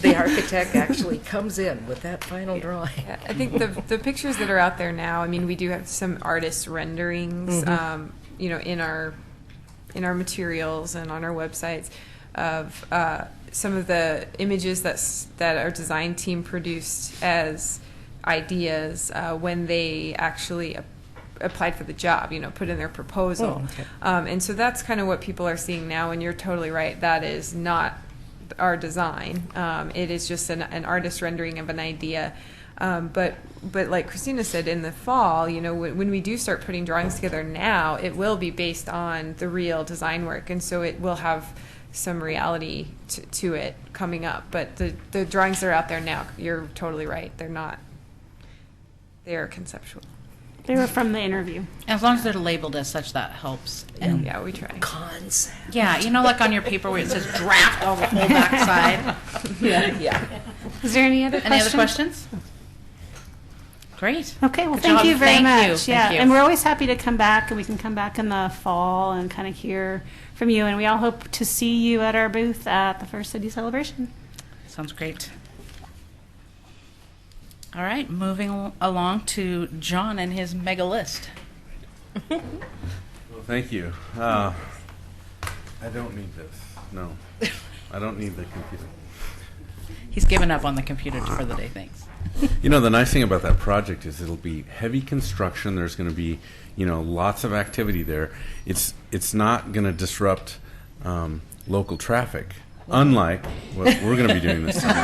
the architect actually comes in with that final drawing. Yeah, I think the pictures that are out there now, I mean, we do have some artist renderings, you know, in our materials and on our websites of some of the images that our design team produced as ideas when they actually applied for the job, you know, put in their proposal. Oh, okay. And so that's kind of what people are seeing now, and you're totally right. That is not our design. It is just an artist rendering of an idea. But like Christina said, in the fall, you know, when we do start putting drawings together now, it will be based on the real design work, and so it will have some reality to it coming up. But the drawings that are out there now, you're totally right. They're not. They are conceptual. They were from the interview. As long as they're labeled as such, that helps. And Yeah, we try. Concept. yeah, you know, like on your paper where it says draft on the whole back side. Yeah. Is there any other questions? Any other questions? Great. Okay, well, Good thank job. you very Thank you. much. Thank Yeah, you. and we're always happy to come back, and we can come back in the fall and kind of hear from you. And we all hope to see you at our booth at the First City Celebration. Sounds great. All right, moving along to John and his mega list. Well, thank you. I don't need this. No, I don't need the computer. He's given up on the computer for the day. Thanks. You know, the nice thing about that project is it'll be heavy construction. There's going to be, you know, lots of activity there. It's not going to disrupt local traffic, unlike what we're going to be doing this summer.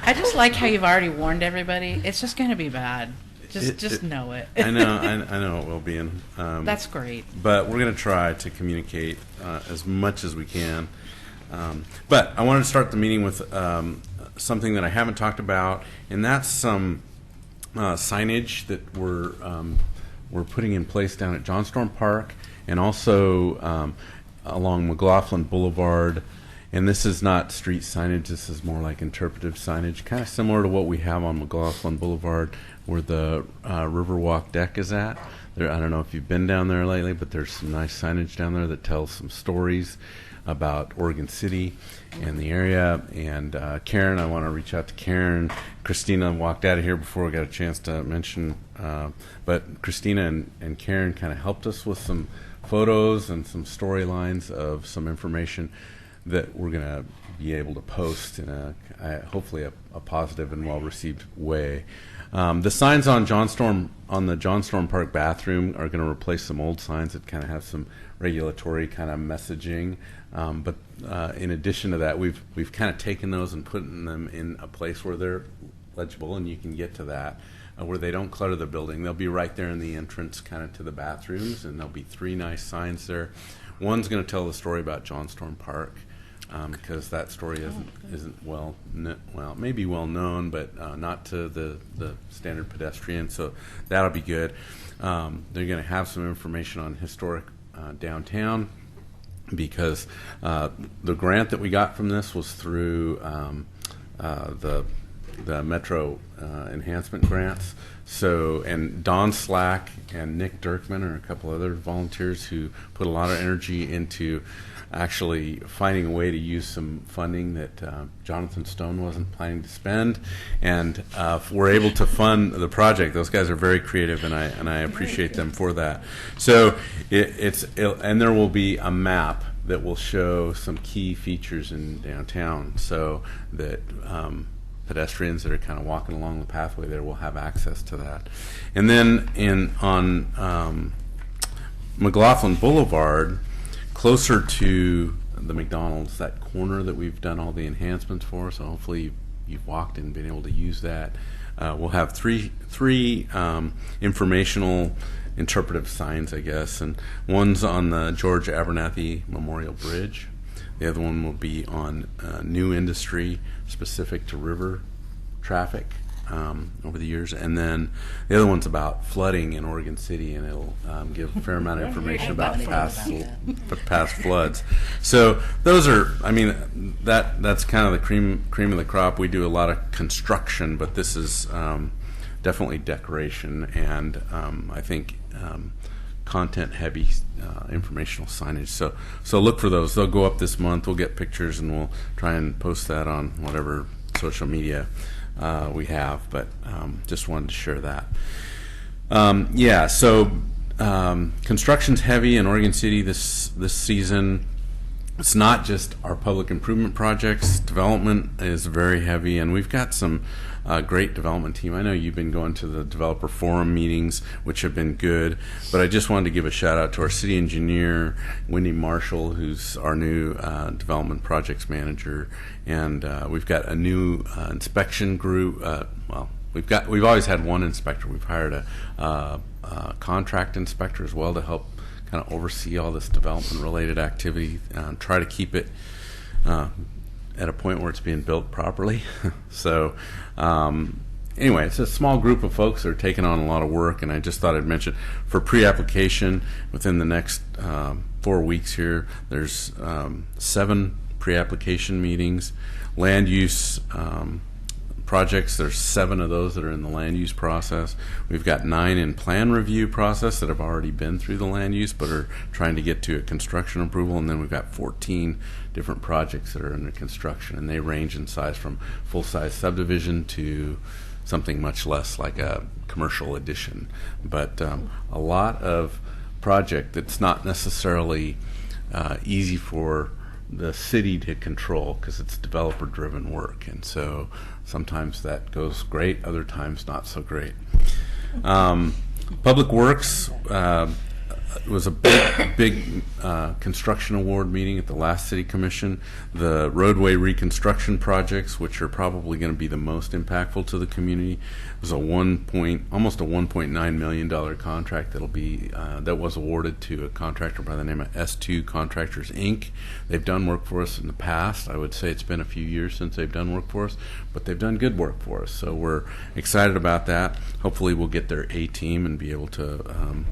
I just like how you've already warned everybody. It's just going to be bad. Just know it. I know it will be. And, That's great. but we're going to try to communicate as much as we can. But I wanted to start the meeting with something that I haven't talked about, and that's some signage that we're putting in place down at Johnstorm Park and also along McLaughlin Boulevard. And this is not street signage. This is more like interpretive signage, kind of similar to what we have on McLaughlin Boulevard where the Riverwalk deck is at. There, I don't know if you've been down there lately, but there's some nice signage down there that tells some stories about Oregon City and the area. And Karen, I want to reach out to Karen. Christina walked out of here before we got a chance to mention, but Christina and Karen kind of helped us with some photos and some storylines of some information that we're going to be able to post in hopefully a positive and well-received way. The signs on the Johnstorm Park bathroom are going to replace some old signs that kind of have some regulatory kind of messaging. But in addition to that, we've kind of taken those and put them in a place where they're legible and you can get to that, where they don't clutter the building. They'll be right there in the entrance kind of to the bathrooms, and there'll be 3 nice signs there. One's going to tell the story about Johnstorm Park, because that story isn't well maybe well known, but not to the standard pedestrian. So that'll be good. They're going to have some information on historic downtown, because the grant that we got from this was through the Metro enhancement grants. So, and Don Slack and Nick Dirkman are a couple other volunteers who put a lot of energy into actually finding a way to use some funding that Jonathan Stone wasn't planning to spend, and we're able to fund the project. Those guys are very creative, and I appreciate them for that. So and there will be a map that will show some key features in downtown, so that pedestrians that are kind of walking along the pathway there will have access to that. And then on McLaughlin Boulevard, closer to the McDonald's, that corner that we've done all the enhancements for, so hopefully you've walked and been able to use that. We'll have three informational interpretive signs, I guess, and one's on the George Abernathy Memorial Bridge. The other one will be on new industry specific to river traffic over the years, and then the other one's about flooding in Oregon City, and it'll give a fair amount of information about past floods. So those are, I mean, that's kind of the cream of the crop. We do a lot of construction, but this is definitely decoration, and I think content-heavy informational signage. So look for those. They'll go up this month. We'll get pictures, and we'll try and post that on whatever social media we have. But just wanted to share that. Construction's heavy in Oregon City this season. It's not just our public improvement projects. Development is very heavy, and we've got some great development team. I know you've been going to the developer forum meetings, which have been good, but I just wanted to give a shout out to our city engineer, Wendy Marshall, who's our new development projects manager, and we've got a new inspection group. We've always had one inspector. We've hired a contract inspector as well to help kind of oversee all this development-related activity, try to keep it at a point where it's being built properly. So anyway, it's a small group of folks that are taking on a lot of work, and I just thought I'd mention for pre-application within the next 4 weeks here, there's 7 pre-application meetings. Land use projects, there's 7 of those that are in the land use process. We've got 9 in plan review process that have already been through the land use but are trying to get to a construction approval, and then we've got 14 different projects that are under construction, and they range in size from full-size subdivision to something much less like a commercial addition. But a lot of project that's not necessarily easy for the city to control because it's developer driven work, and so sometimes that goes great, other times not so great. Public Works was a big construction award meeting at the last City Commission. The roadway reconstruction projects, which are probably going to be the most impactful to the community, was almost a $1.9 million contract that'll be that was awarded to a contractor by the name of S2 Contractors Inc. They've done work for us in the past. I would say it's been a few years since they've done work for us, but they've done good work for us. So we're excited about that. Hopefully we'll get their A team and be able to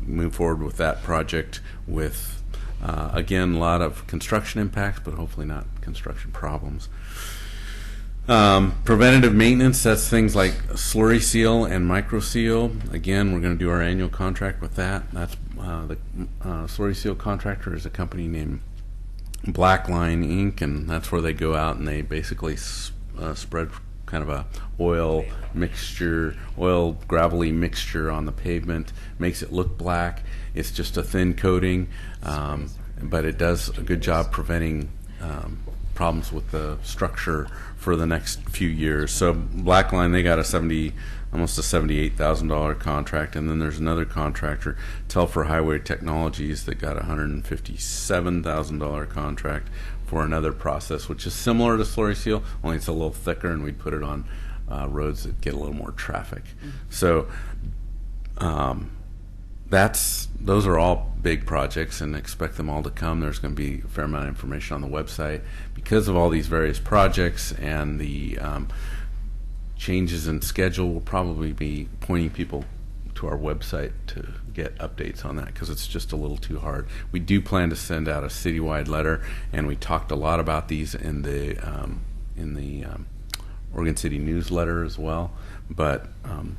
move forward with that project with, again, a lot of construction impacts, but hopefully not construction problems. Preventative maintenance, that's things like slurry seal and micro seal. Again, we're going to do our annual contract with that. That's the slurry seal contractor is a company named Blackline Inc., and that's where they go out and they basically spread kind of a oil gravelly mixture on the pavement, makes it look black. It's just a thin coating, but it does a good job preventing problems with the structure for the next few years. So Blackline, they got almost a $78,000 contract, and then there's another contractor, Telfer Highway Technologies, that got a $157,000 contract for another process, which is similar to slurry seal, only it's a little thicker, and we'd put it on roads that get a little more traffic. So those are all big projects, and expect them all to come. There's going to be a fair amount of information on the website because of all these various projects, and the changes in schedule will probably be pointing people to our website to get updates on that because it's just a little too hard. We do plan to send out a citywide letter, and we talked a lot about these in the Oregon City newsletter as well. But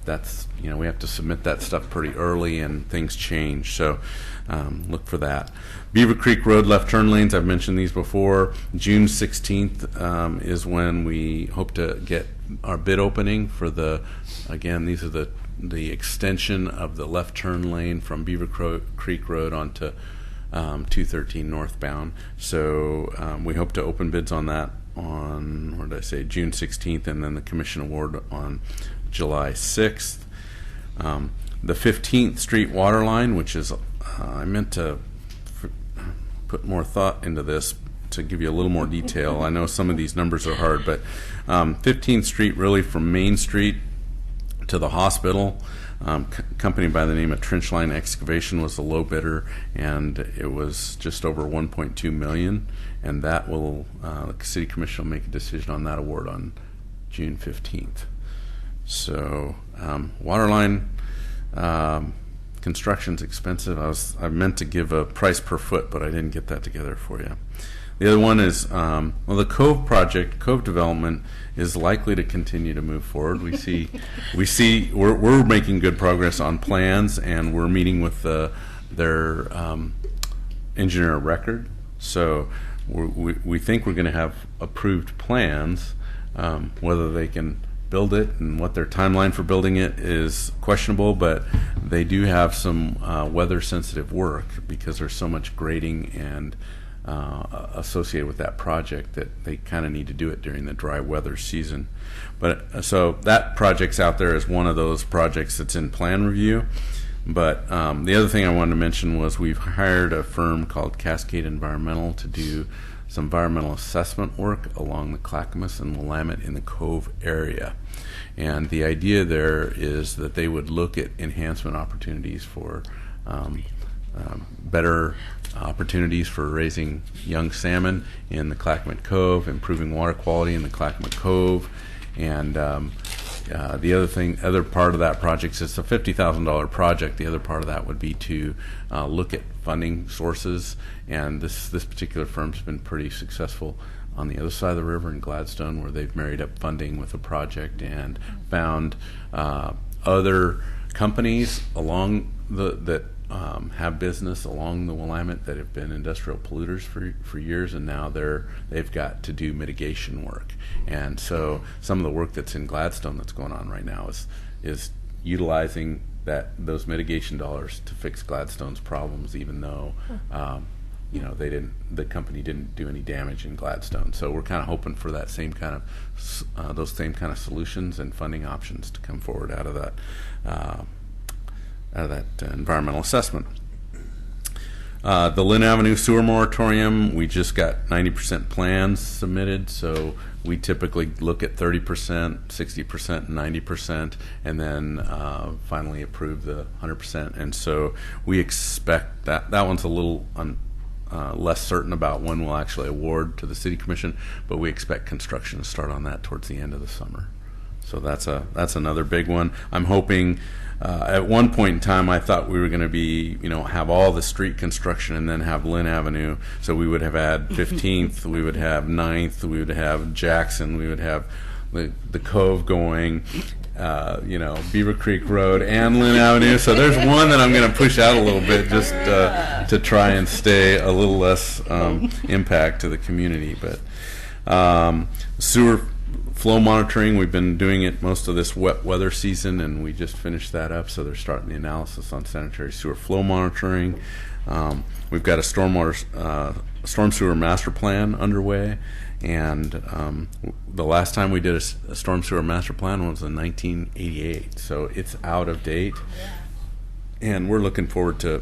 that's, we have to submit that stuff pretty early, and things change. So look for that. Beaver Creek Road left turn lanes, I've mentioned these before. June 16th is when we hope to get our bid opening for again, these are the extension of the left turn lane from Beaver Creek Road onto 213 northbound. So we hope to open bids on that on, June 16th, and then the commission award on July 6th. The 15th Street water line, which is, I meant to put more thought into this to give you a little more detail. I know some of these numbers are hard, but 15th Street, really from Main Street to the hospital, company by the name of Trenchline Excavation was the low bidder, and it was just over $1.2 million, and that will the City Commission will make a decision on that award on June 15th. So waterline construction's expensive. I meant to give a price per foot, but I didn't get that together for you. The other one is the Cove project. Cove development is likely to continue to move forward. We're making good progress on plans, and we're meeting with their engineer of record. So we think we're going to have approved plans. Whether they can build it and what their timeline for building it is questionable, but they do have some weather-sensitive work because there's so much grading and associated with that project that they kind of need to do it during the dry weather season. But so that project's out there as one of those projects that's in plan review. But the other thing I wanted to mention was we've hired a firm called Cascade Environmental to do some environmental assessment work along the Clackamas and Willamette in the Cove area. And the idea there is that they would look at enhancement opportunities for better opportunities for raising young salmon in the Clackamas Cove, improving water quality in the Clackamas Cove, and the other part of that project, it's a $50,000 project. The other part of that would be to look at funding sources, and this particular firm's been pretty successful on the other side of the river in Gladstone, where they've married up funding with a project and found other companies along that have business along the Willamette that have been industrial polluters for years, and now they've got to do mitigation work. And so some of the work that's in Gladstone that's going on right now is utilizing those mitigation dollars to fix Gladstone's problems, even though the company didn't do any damage in Gladstone. So we're kind of hoping for that same kind of those same kind of solutions and funding options to come forward out of that environmental assessment. The Lynn Avenue sewer moratorium, we just got 90% plans submitted, so we typically look at 30%, 60%, 90%, and then finally approve the 100%. And so we expect that one's a little less certain about when we'll actually award to the City Commission, but we expect construction to start on that towards the end of the summer. So that's another big one. I'm hoping. At one point in time, I thought we were going to be, have all the street construction and then have Lynn Avenue. So we would have had 15th, we would have 9th, we would have Jackson, we would have the Cove going, Beaver Creek Road and Lynn Avenue. So there's one that I'm going to push out a little bit just to try and stay a little less impact to the community. But sewer flow monitoring, we've been doing it most of this wet weather season, and we just finished that up, so they're starting the analysis on sanitary sewer flow monitoring. We've got a storm sewer master plan underway, and the last time we did a storm sewer master plan was in 1988, so it's out of date. And we're looking forward to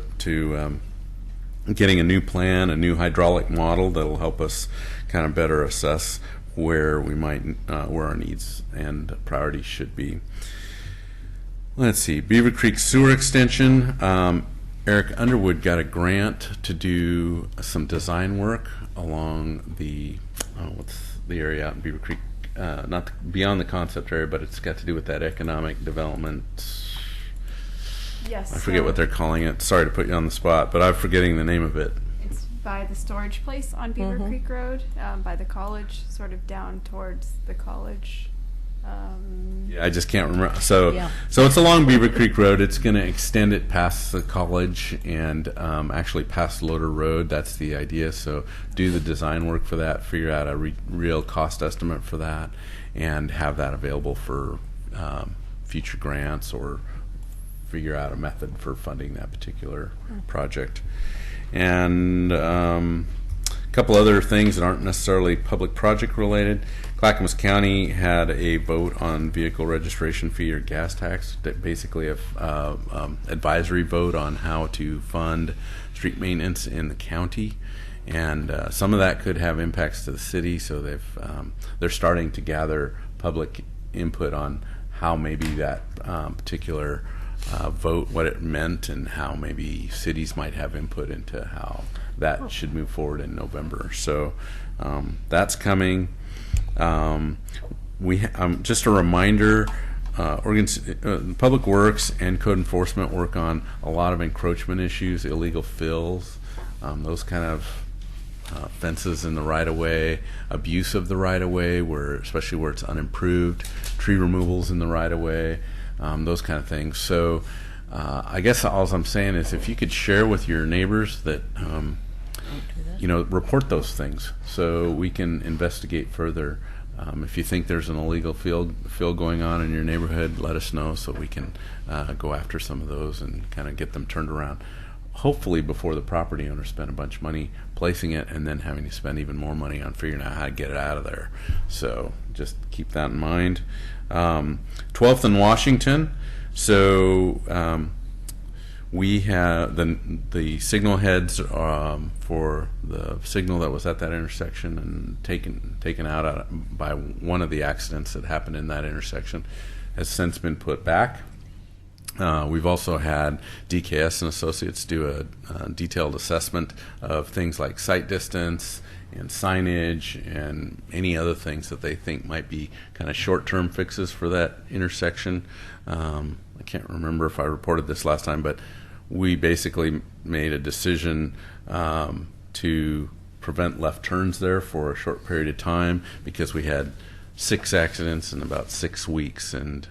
getting a new plan, a new hydraulic model that'll help us kind of better assess where our needs and priorities should be. Let's see, Beaver Creek Sewer Extension. Eric Underwood got a grant to do some design work along what's the area out in Beaver Creek? Not beyond the concept area, but it's got to do with that economic development. Yes. I forget what they're calling it. Sorry to put you on the spot, but I'm forgetting the name of it. By the storage place on Beaver Creek Road, by the college, sort of down towards the college. I just can't remember. So it's along Beaver Creek Road. It's going to extend it past the college and actually past Loader Road. That's the idea. So do the design work for that, figure out a real cost estimate for that, and have that available for future grants, or figure out a method for funding that particular project. And a couple other things that aren't necessarily public project related. Clackamas County had a vote on vehicle registration fee or gas tax, that basically a advisory vote on how to fund street maintenance in the county. And some of that could have impacts to the city, so they're starting to gather public input on how maybe that particular vote, what it meant, and how maybe cities might have input into how that should move forward in November. So that's coming. Just a reminder, Public Works and Code Enforcement work on a lot of encroachment issues, illegal fills, those kind of fences in the right-of-way, abuse of the right-of-way, especially where it's unimproved, tree removals in the right-of-way, those kind of things. So I guess all I'm saying is if you could share with your neighbors that, report those things so we can investigate further. If you think there's an illegal field going on in your neighborhood, let us know so we can go after some of those and kind of get them turned around. Hopefully before the property owner spent a bunch of money placing it and then having to spend even more money on figuring out how to get it out of there. So just keep that in mind. 12th and Washington. So we have the signal heads for the signal that was at that intersection and taken out by one of the accidents that happened in that intersection has since been put back. We've also had DKS and Associates do a detailed assessment of things like sight distance and signage and any other things that they think might be kind of short-term fixes for that intersection. I can't remember if I reported this last time, but we basically made a decision to prevent left turns there for a short period of time because we had 6 accidents in about 6 weeks, and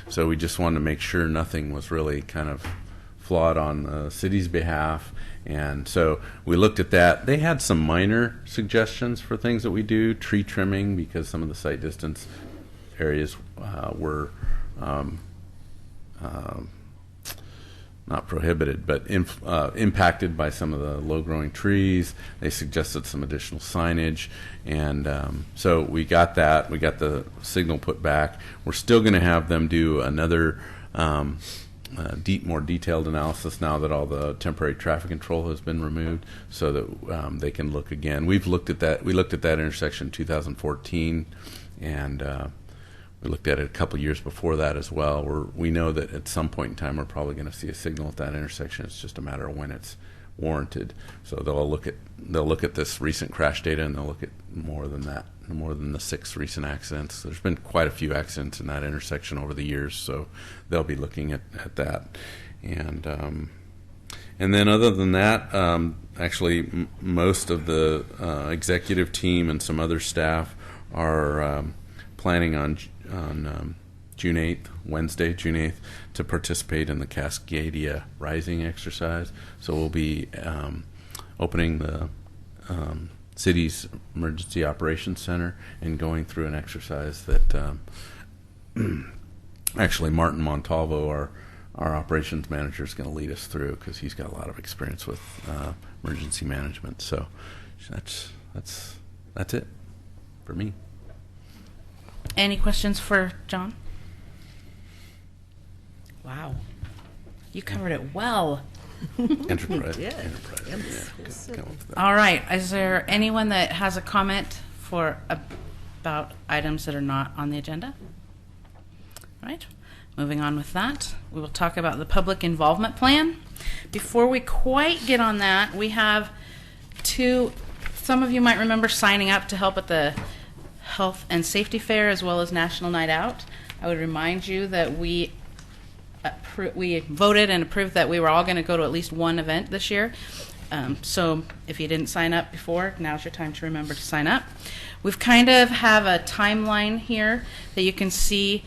so we just wanted to make sure nothing was really kind of flawed on the city's behalf. And so we looked at that. They had some minor suggestions for things that we do, tree trimming, because some of the sight distance areas were not prohibited, but impacted by some of the low-growing trees. They suggested some additional signage, and so we got that. We got the signal put back. We're still going to have them do another more detailed analysis now that all the temporary traffic control has been removed, so that they can look again. We've looked at that. We looked at that intersection in 2014, and we looked at it a couple of years before that as well. We know that at some point in time we're probably going to see a signal at that intersection. It's just a matter of when it's warranted. So they'll look at this recent crash data, and they'll look at more than that, more than the 6 recent accidents. There's been quite a few accidents in that intersection over the years, so they'll be looking at that. And then other than that, actually most of the executive team and some other staff are planning on June 8th, Wednesday, June 8th, to participate in the Cascadia Rising exercise. So we'll be opening the city's Emergency Operations Center and going through an exercise that actually Martin Montalvo, our operations manager, is going to lead us through because he's got a lot of experience with emergency management. So that's it for me. Any questions for John? Wow. You covered it well. Enterprise. did. Enterprise. Yes. Yeah, come up with that. All right. Is there anyone that has a comment about items that are not on the agenda? All right. Moving on with that, we will talk about the public involvement plan. Before we quite get on that, we have some of you might remember signing up to help at the Health and Safety Fair as well as National Night Out. I would remind you that we voted and approved that we were all going to go to at least one event this year. So if you didn't sign up before, now's your time to remember to sign up. We've kind of have a timeline here that you can see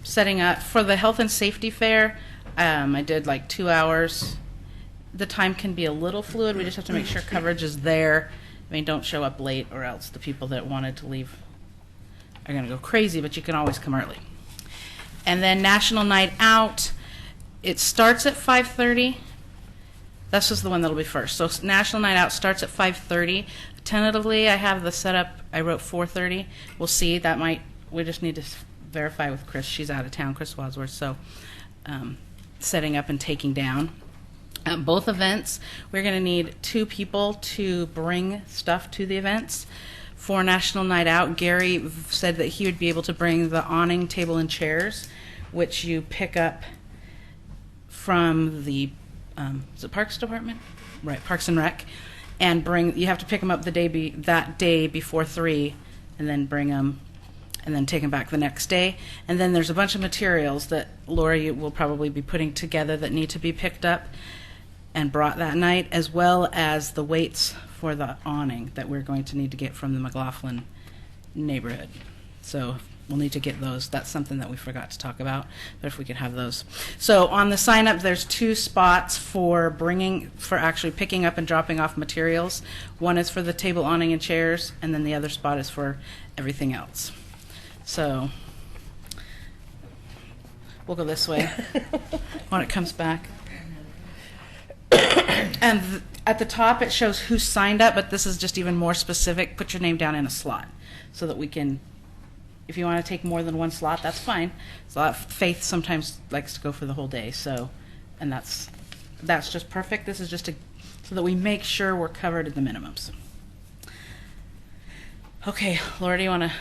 setting up. For the Health and Safety Fair, I did like 2 hours. The time can be a little fluid. We just have to make sure coverage is there. I mean, don't show up late or else the people that wanted to leave are going to go crazy, but you can always come early. And then National Night Out, it starts at 5:30. This is the one that'll be first. So National Night Out starts at 5:30. Tentatively, I have the setup, I wrote 4:30. We'll see. We just need to verify with Chris. She's out of town, Chris Wadsworth. So setting up and taking down. At both events, we're going to need 2 people to bring stuff to the events. For National Night Out, Gary said that he would be able to bring the awning, table, and chairs, which you pick up from the is it Parks Department? Right, Parks and Rec, and you have to pick them up that day before 3, and then bring them, and then take them back the next day. And then there's a bunch of materials that Lori will probably be putting together that need to be picked up and brought that night, as well as the weights for the awning that we're going to need to get from the McLaughlin neighborhood. So we'll need to get those. That's something that we forgot to talk about, but if we could have those. So on the sign up, there's 2 spots for actually picking up and dropping off materials. One is for the table, awning, and chairs, and then the other spot is for everything else. So we'll go this way when it comes back. And at the top, it shows who signed up, but this is just even more specific. Put your name down in a slot so that we can, if you want to take more than one slot, that's fine. So Faith sometimes likes to go for the whole day, so, and that's just perfect. This is just so that we make sure we're covered at the minimums. Okay, Laura, do you want to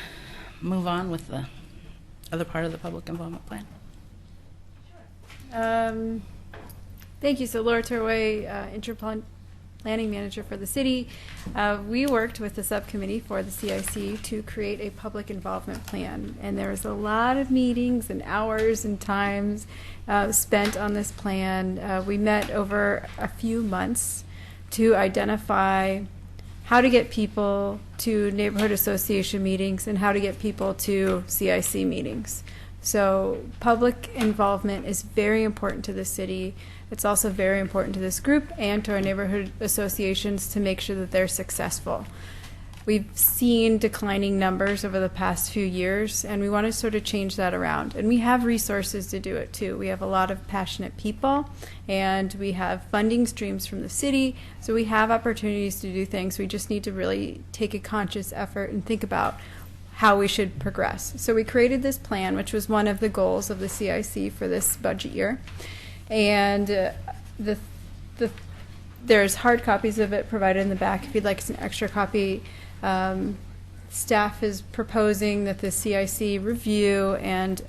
move on with the other part of the public involvement plan? Thank you. So Laura Turway, Planning Manager for the city. We worked with the subcommittee for the CIC to create a public involvement plan, and there was a lot of meetings and hours and times spent on this plan. We met over a few months to identify how to get people to neighborhood association meetings and how to get people to CIC meetings. So public involvement is very important to the city. It's also very important to this group and to our neighborhood associations to make sure that they're successful. We've seen declining numbers over the past few years, and we want to sort of change that around. And we have resources to do it too. We have a lot of passionate people, and we have funding streams from the city, so we have opportunities to do things. We just need to really take a conscious effort and think about how we should progress. So we created this plan, which was one of the goals of the CIC for this budget year. And there's hard copies of it provided in the back if you'd like an extra copy. Staff is proposing that the CIC review and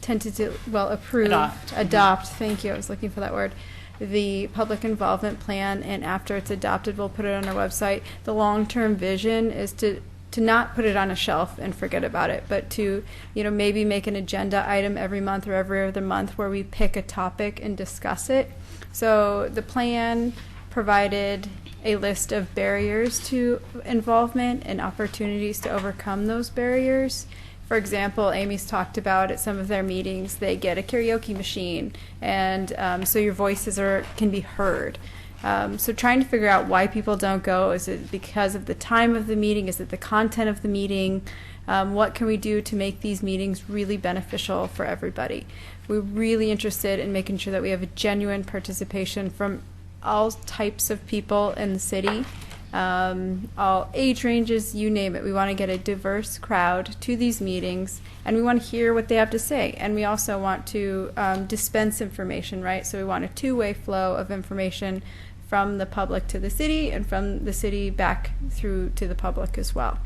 adopt, thank you, I was looking for that word, the public involvement plan, and after it's adopted, we'll put it on our website. The long-term vision is to not put it on a shelf and forget about it, but to, maybe make an agenda item every month or every other month where we pick a topic and discuss it. So the plan provided a list of barriers to involvement and opportunities to overcome those barriers. For example, Amy's talked about at some of their meetings, they get a karaoke machine, and so your voices can be heard. So trying to figure out why people don't go. Is it because of the time of the meeting? Is it the content of the meeting? What can we do to make these meetings really beneficial for everybody? We're really interested in making sure that we have a genuine participation from all types of people in the city, all age ranges, you name it. We want to get a diverse crowd to these meetings, and we want to hear what they have to say. And we also want to dispense information, right? So we want a two-way flow of information from the public to the city and from the city back through to the public as well.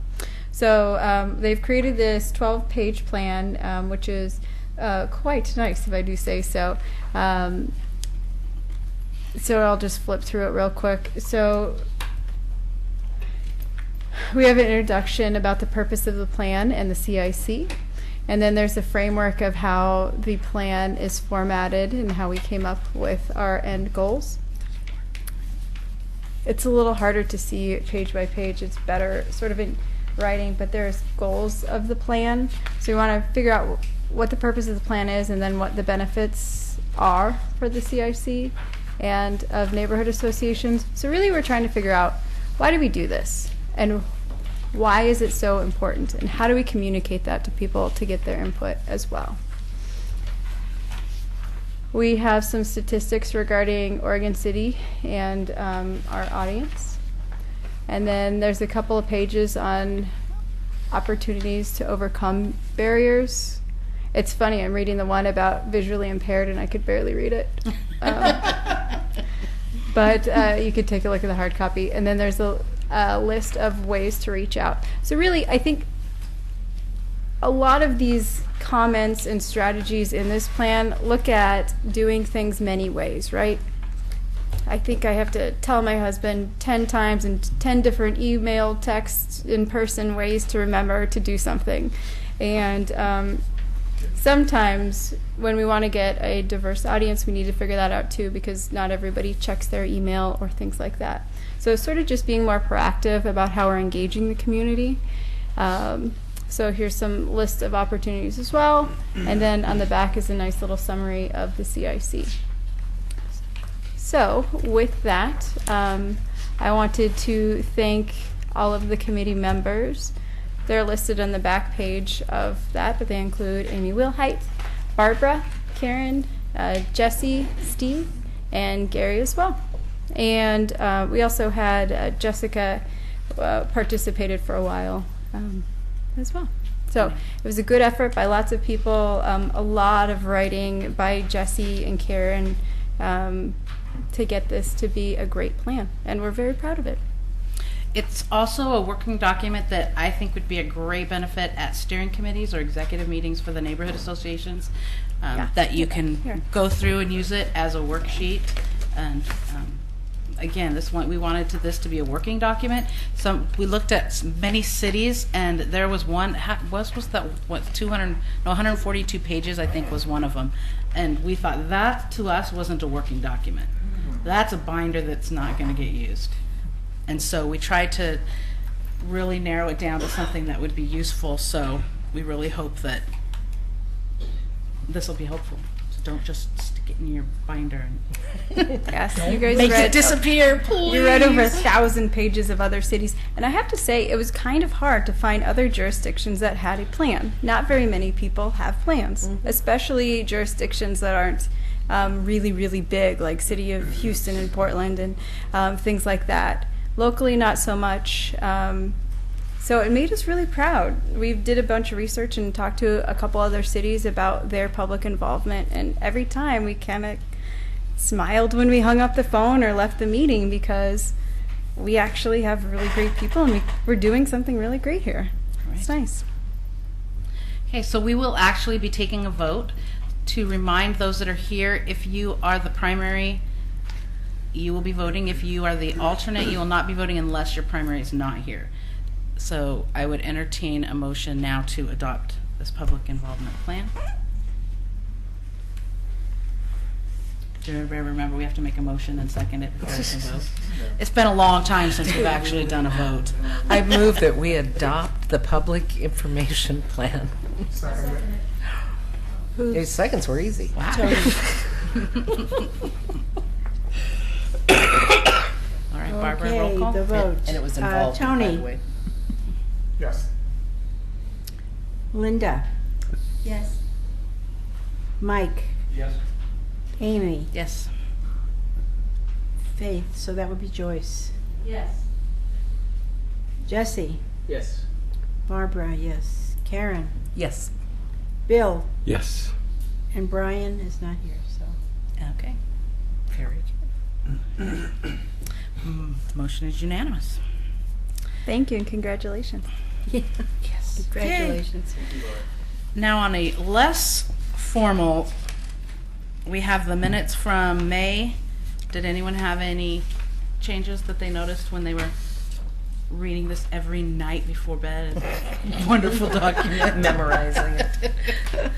So they've created this 12-page plan, which is quite nice, if I do say so. So I'll just flip through it real quick. So we have an introduction about the purpose of the plan and the CIC. And then there's a framework of how the plan is formatted and how we came up with our end goals. It's a little harder to see page by page. It's better sort of in writing, but there's goals of the plan. So we want to figure out what the purpose of the plan is and then what the benefits are for the CIC and of neighborhood associations. So really we're trying to figure out, why do we do this? And why is it so important? And how do we communicate that to people to get their input as well? We have some statistics regarding Oregon City and our audience. And then there's a couple of pages on opportunities to overcome barriers. It's funny, I'm reading the one about visually impaired and I could barely read it. But you could take a look at the hard copy. And then there's a list of ways to reach out. So really, I think a lot of these comments and strategies in this plan look at doing things many ways, right? I think I have to tell my husband 10 times in 10 different email, text, in-person ways to remember to do something. And sometimes when we want to get a diverse audience, we need to figure that out too, because not everybody checks their email or things like that. So sort of just being more proactive about how we're engaging the community. So here's some list of opportunities as well, and then on the back is a nice little summary of the CIC. So with that, I wanted to thank all of the committee members. They're listed on the back page of that, but they include Amy Wilhite, Barbara, Karen, Jesse, Steve, and Gary as well. And we also had Jessica participated for a while as well. So it was a good effort by lots of people, a lot of writing by Jesse and Karen to get this to be a great plan, and we're very proud of it. It's also a working document that I think would be a great benefit at steering committees or executive meetings for the neighborhood associations, that you can go through and use it as a worksheet. And again, we wanted this to be a working document. So we looked at many cities, and there was one. Was that what 142 pages? I think was one of them, and we thought that to us wasn't a working document. That's a binder that's not going to get used. And so we tried to really narrow it down to something that would be useful. So we really hope that this will be helpful. So don't just stick it in your binder and Yes, you guys make read, it disappear, please. You read over 1,000 pages of other cities, and I have to say it was kind of hard to find other jurisdictions that had a plan. Not very many people have plans, especially jurisdictions that aren't really, really big, like City of Houston and Portland and things like that. Locally, not so much. So it made us really proud. We did a bunch of research and talked to a couple other cities about their public involvement, and every time we kind of smiled when we hung up the phone or left the meeting, because we actually have really great people and we're doing something really great here. Right. It's nice. Okay, so we will actually be taking a vote to remind those that are here, if you are the primary, you will be voting. If you are the alternate, you will not be voting unless your primary is not here. So I would entertain a motion now to adopt this public involvement plan. Do everybody remember we have to make a motion and second it before we can vote? It's been a long time since we've actually done a vote. I move that we adopt the public information plan. These seconds were easy. Wow. All right, Barbara, Okay, roll call. the vote. And it was involved, by Tony. the way. Yes. Linda. Yes. Mike. Yes. Amy. Yes. Faith. So that would be Joyce. Yes. Jesse. Yes. Barbara, yes. Karen. Yes. Bill. Yes. And Brian is not here, so. Okay. Very good. Motion is unanimous. Thank you and congratulations. Yes. Congratulations. Now on a less formal, we have the minutes from May. Did anyone have any changes that they noticed when they were reading this every night before bed? Wonderful document. Memorizing it.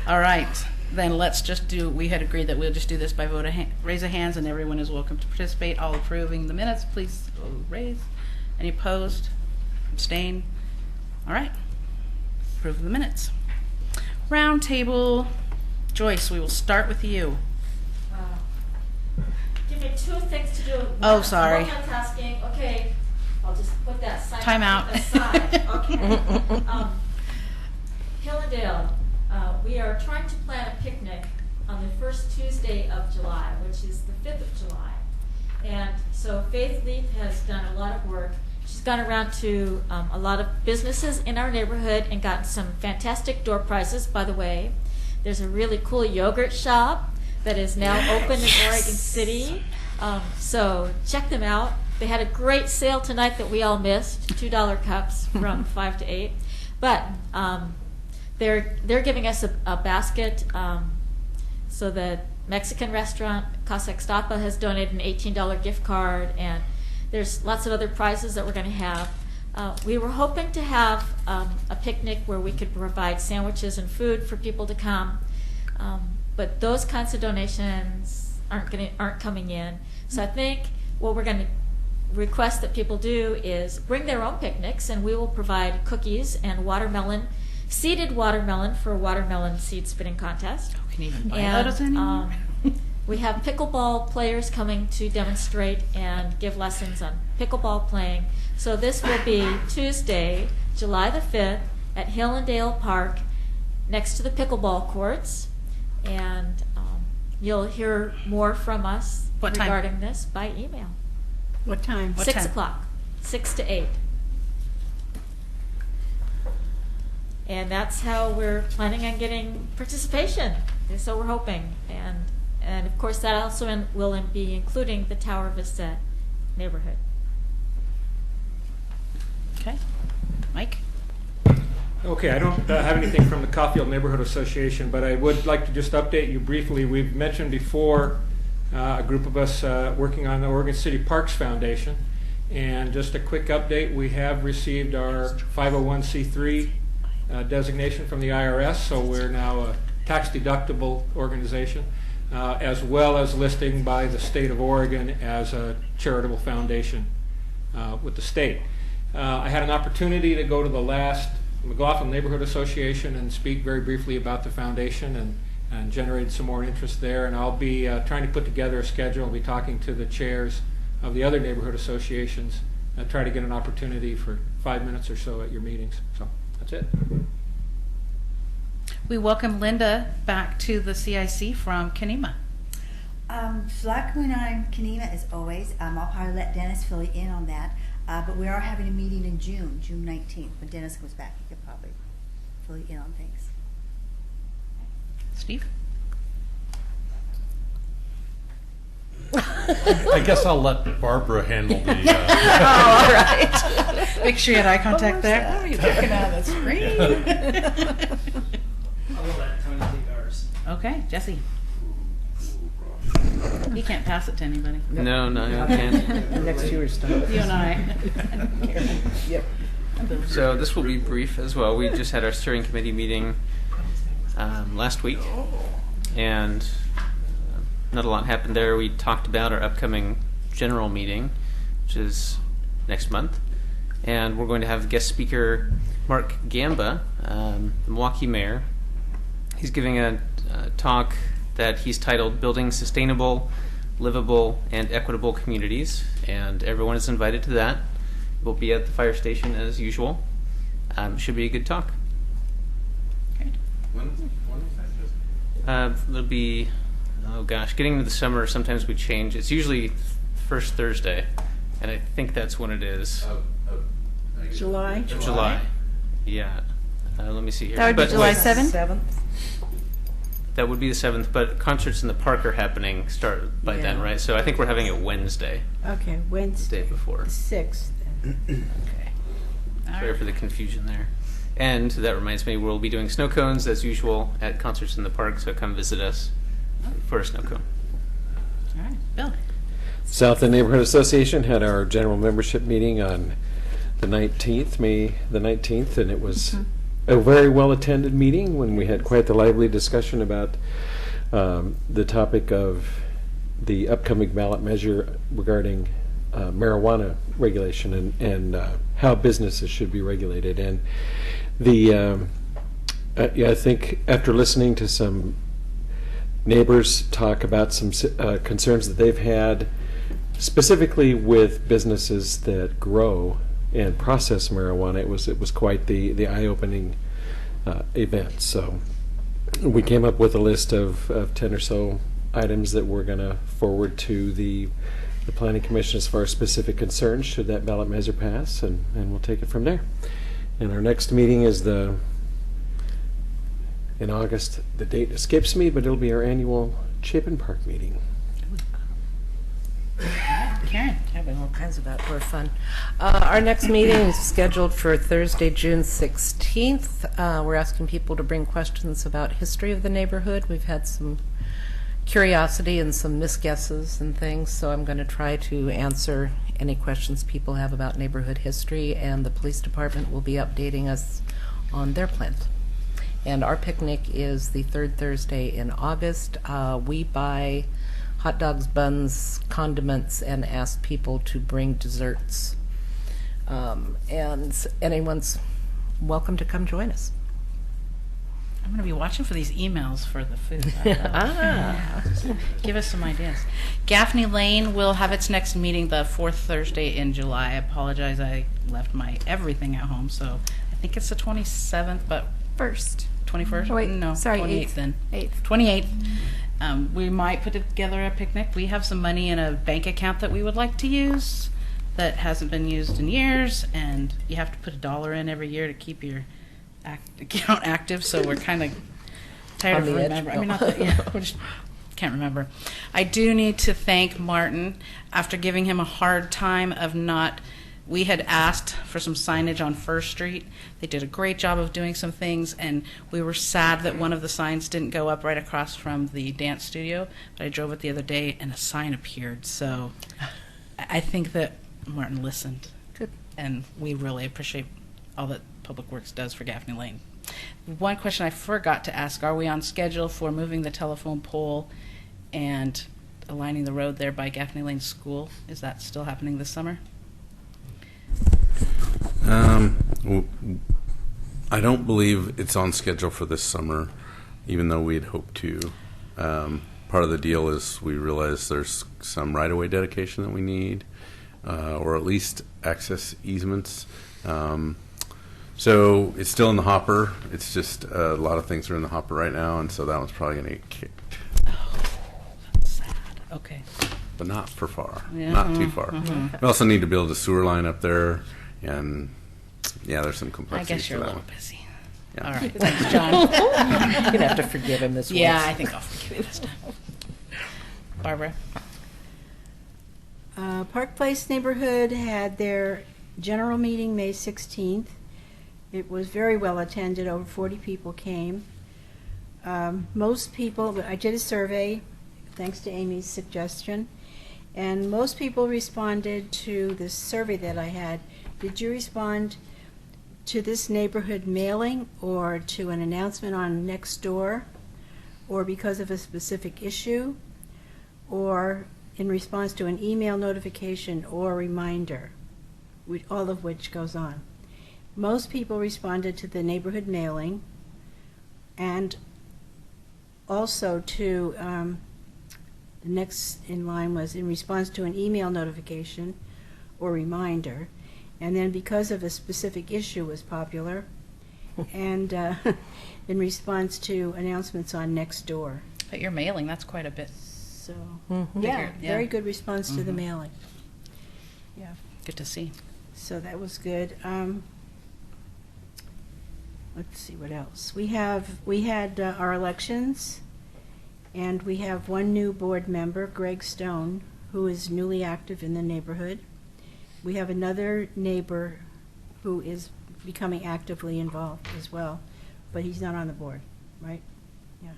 All right, then let's just do, we had agreed that we'll just do this by vote of raise of hands, and everyone is welcome to participate. All approving the minutes, please raise. Any opposed? Abstain? All right, approve the minutes. Round table. Joyce, we will start with you. Give me two things to do. Oh, sorry. Multitasking. Okay, I'll just put that sign Time out. aside. Okay. Hillendale, we are trying to plan a picnic on the first Tuesday of July, which is the 5th of July. And so Faith Leith has done a lot of work. She's gone around to a lot of businesses in our neighborhood and gotten some fantastic door prizes, by the way. There's a really cool yogurt shop that is now open in Oregon City. So check them out. They had a great sale tonight that we all missed, $2 cups from 5 to 8. But they're giving us a basket. So the Mexican restaurant Casa Extapa has donated an $18 gift card, and there's lots of other prizes that we're going to have. We were hoping to have a picnic where we could provide sandwiches and food for people to come, but those kinds of donations aren't coming in. So I think what we're going to request that people do is bring their own picnics, and we will provide cookies and seeded watermelon for a watermelon seed spitting contest. Can you even buy And those anymore? we have pickleball players coming to demonstrate and give lessons on pickleball playing. So this will be Tuesday, July the 5th at Hillendale Park next to the pickleball courts. And you'll hear more from us What time? regarding this by email. What time? 6 o'clock, 6 to 8. And that's how we're planning on getting participation. And so we're hoping. And of course, that also will be including the Tower Vista neighborhood. Okay. Mike? Okay, I don't have anything from the Caulfield Neighborhood Association, but I would like to just update you briefly. We've mentioned before a group of us working on the Oregon City Parks Foundation. And just a quick update, we have received our 501c3 designation from the IRS, so we're now a tax-deductible organization, as well as listing by the state of Oregon as a charitable foundation with the state. I had an opportunity to go to the last McLaughlin Neighborhood Association and speak very briefly about the foundation and generated some more interest there. And I'll be trying to put together a schedule. I'll be talking to the chairs of the other neighborhood associations and try to get an opportunity for 5 minutes or so at your meetings. So that's it. We welcome Linda back to the CIC from Kenema. So like going on Kenema as always, I'll probably let Dennis fill you in on that. But we are having a meeting in June 19th. When Dennis comes back, he could probably fill you in on things. Steve? I guess I'll let Barbara handle the... Oh, all right. Make sure you had eye contact there. What are you looking at the screen? I will let Tony take ours. Okay, Jesse. You can't pass it to anybody. No, I can't. Next to your stuff. You and I. Yep. So this will be brief as well. We just had our steering committee meeting last week, and not a lot happened there. We talked about our upcoming general meeting, which is next month, and we're going to have guest speaker Mark Gamba, the Milwaukee mayor. He's giving a talk that he's titled Building Sustainable, Livable, and Equitable Communities, and everyone is invited to that. We'll be at the fire station as usual. Should be a good talk. When was that? It'll be, oh gosh, getting into the summer, sometimes we change. It's usually first Thursday, and I think that's when it is. July? July. Yeah. Let me see here. That would be But July wait, 7th? That would be the 7th, but concerts in the park are happening start by then, Yeah. right? So I think we're having it Wednesday, Okay, the Wednesday, day before. the 6th. Okay. All Sorry right. for the confusion there. And that reminds me, we'll be doing snow cones as usual at concerts in the park, so come visit us for a snow cone. All right. Bill? South End Neighborhood Association had our general membership meeting on the 19th, May the 19th, and it was a very well-attended meeting when we had quite the lively discussion about the topic of the upcoming ballot measure regarding marijuana regulation and how businesses should be regulated. And I think after listening to some neighbors talk about some concerns that they've had, specifically with businesses that grow and process marijuana, it was quite the eye-opening event. So we came up with a list of 10 or so items that we're going to forward to the Planning Commission as far as specific concerns should that ballot measure pass, and we'll take it from there. And our next meeting is in August. The date escapes me, but it'll be our annual Chapin Park meeting. Karen? Having all kinds of outdoor fun. Our next meeting is scheduled for Thursday, June 16th. We're asking people to bring questions about history of the neighborhood. We've had some curiosity and some misguesses and things, so I'm going to try to answer any questions people have about neighborhood history, and the police department will be updating us on their plans. And our picnic is the third Thursday in August. We buy hot dogs, buns, condiments, and ask people to bring desserts. And anyone's welcome to come join us. I'm going to be watching for these emails for the food. Give us some ideas. Gaffney Lane will have its next meeting the fourth Thursday in July. I apologize, I left my everything at home, so I think it's the 27th, but First. 21st? Oh, wait, No, sorry, 28th 8th. then. 8th. 28th. We might put together a picnic. We have some money in a bank account that we would like to use that hasn't been used in years, and you have to put $1 in every year to keep your account active, so we're kind of tired On of the edge. remembering. I mean, not that, yeah, we just can't remember. I do need to thank Martin after giving him a hard time of not. We had asked for some signage on First Street. They did a great job of doing some things, and we were sad that one of the signs didn't go up right across from the dance studio. But I drove it the other day, and a sign appeared. So I think that Martin listened. Good. And we really appreciate all that Public Works does for Gaffney Lane. One question I forgot to ask, are we on schedule for moving the telephone pole and aligning the road there by Gaffney Lane School? Is that still happening this summer? I don't believe it's on schedule for this summer, even though we'd hoped to. Part of the deal is we realize there's some right-of-way dedication that we need, or at least access easements. So it's still in the hopper. It's just a lot of things are in the hopper right now, and so that one's probably going to get kicked. Oh, that's sad. Okay. But not for far. Yeah. Not too far. We also need to build a sewer line up there, and yeah, there's some I complexities guess you're to a that little one. busy. Yeah. All right. Thanks, John. You're going to have to forgive him this Yeah, once. I think I'll forgive you this time. Barbara? Park Place neighborhood had their general meeting May 16th. It was very well attended. Over 40 people came. Most people, I did a survey, thanks to Amy's suggestion, and most people responded to this survey that I had. Did you respond to this neighborhood mailing or to an announcement on Nextdoor, or because of a specific issue, or in response to an email notification or reminder, all of which goes on? Most people responded to the neighborhood mailing, and also to the next in line was in response to an email notification or reminder, and then because of a specific issue was popular, and in response to announcements on Nextdoor. But your mailing, that's quite a bit. So, Mhm. yeah, Figure, yeah. very good response to the Mhm. mailing. Yeah. Good to see. So that was good. Let's see what else. We had our elections, and we have one new board member, Greg Stone, who is newly active in the neighborhood. We have another neighbor who is becoming actively involved as well, but he's not on the board, right? Yeah.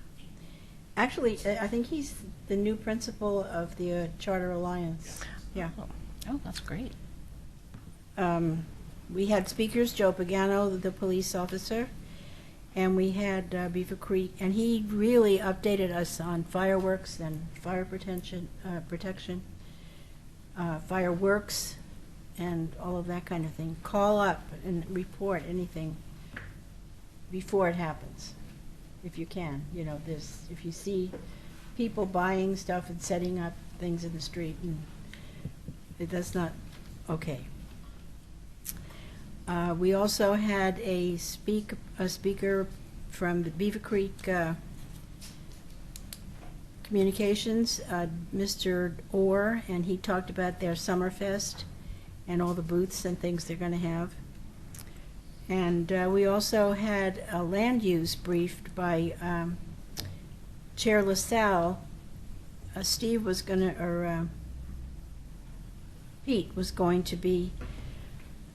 Actually, I think he's the new principal of the Charter Alliance. Yeah. Oh, that's great. We had speakers, Joe Pagano, the police officer, and we had Beaver Creek, and he really updated us on fireworks and fire protection, fireworks, and all of that kind of thing. Call up and report anything before it happens, if you can. You know, if you see people buying stuff and setting up things in the street, and that's not okay. We also had a speaker from the Beaver Creek Communications, Mr. Orr, and he talked about their Summerfest and all the booths and things they're going to have. And we also had a land use briefed by Chair LaSalle. Steve was going to, or Pete was going to be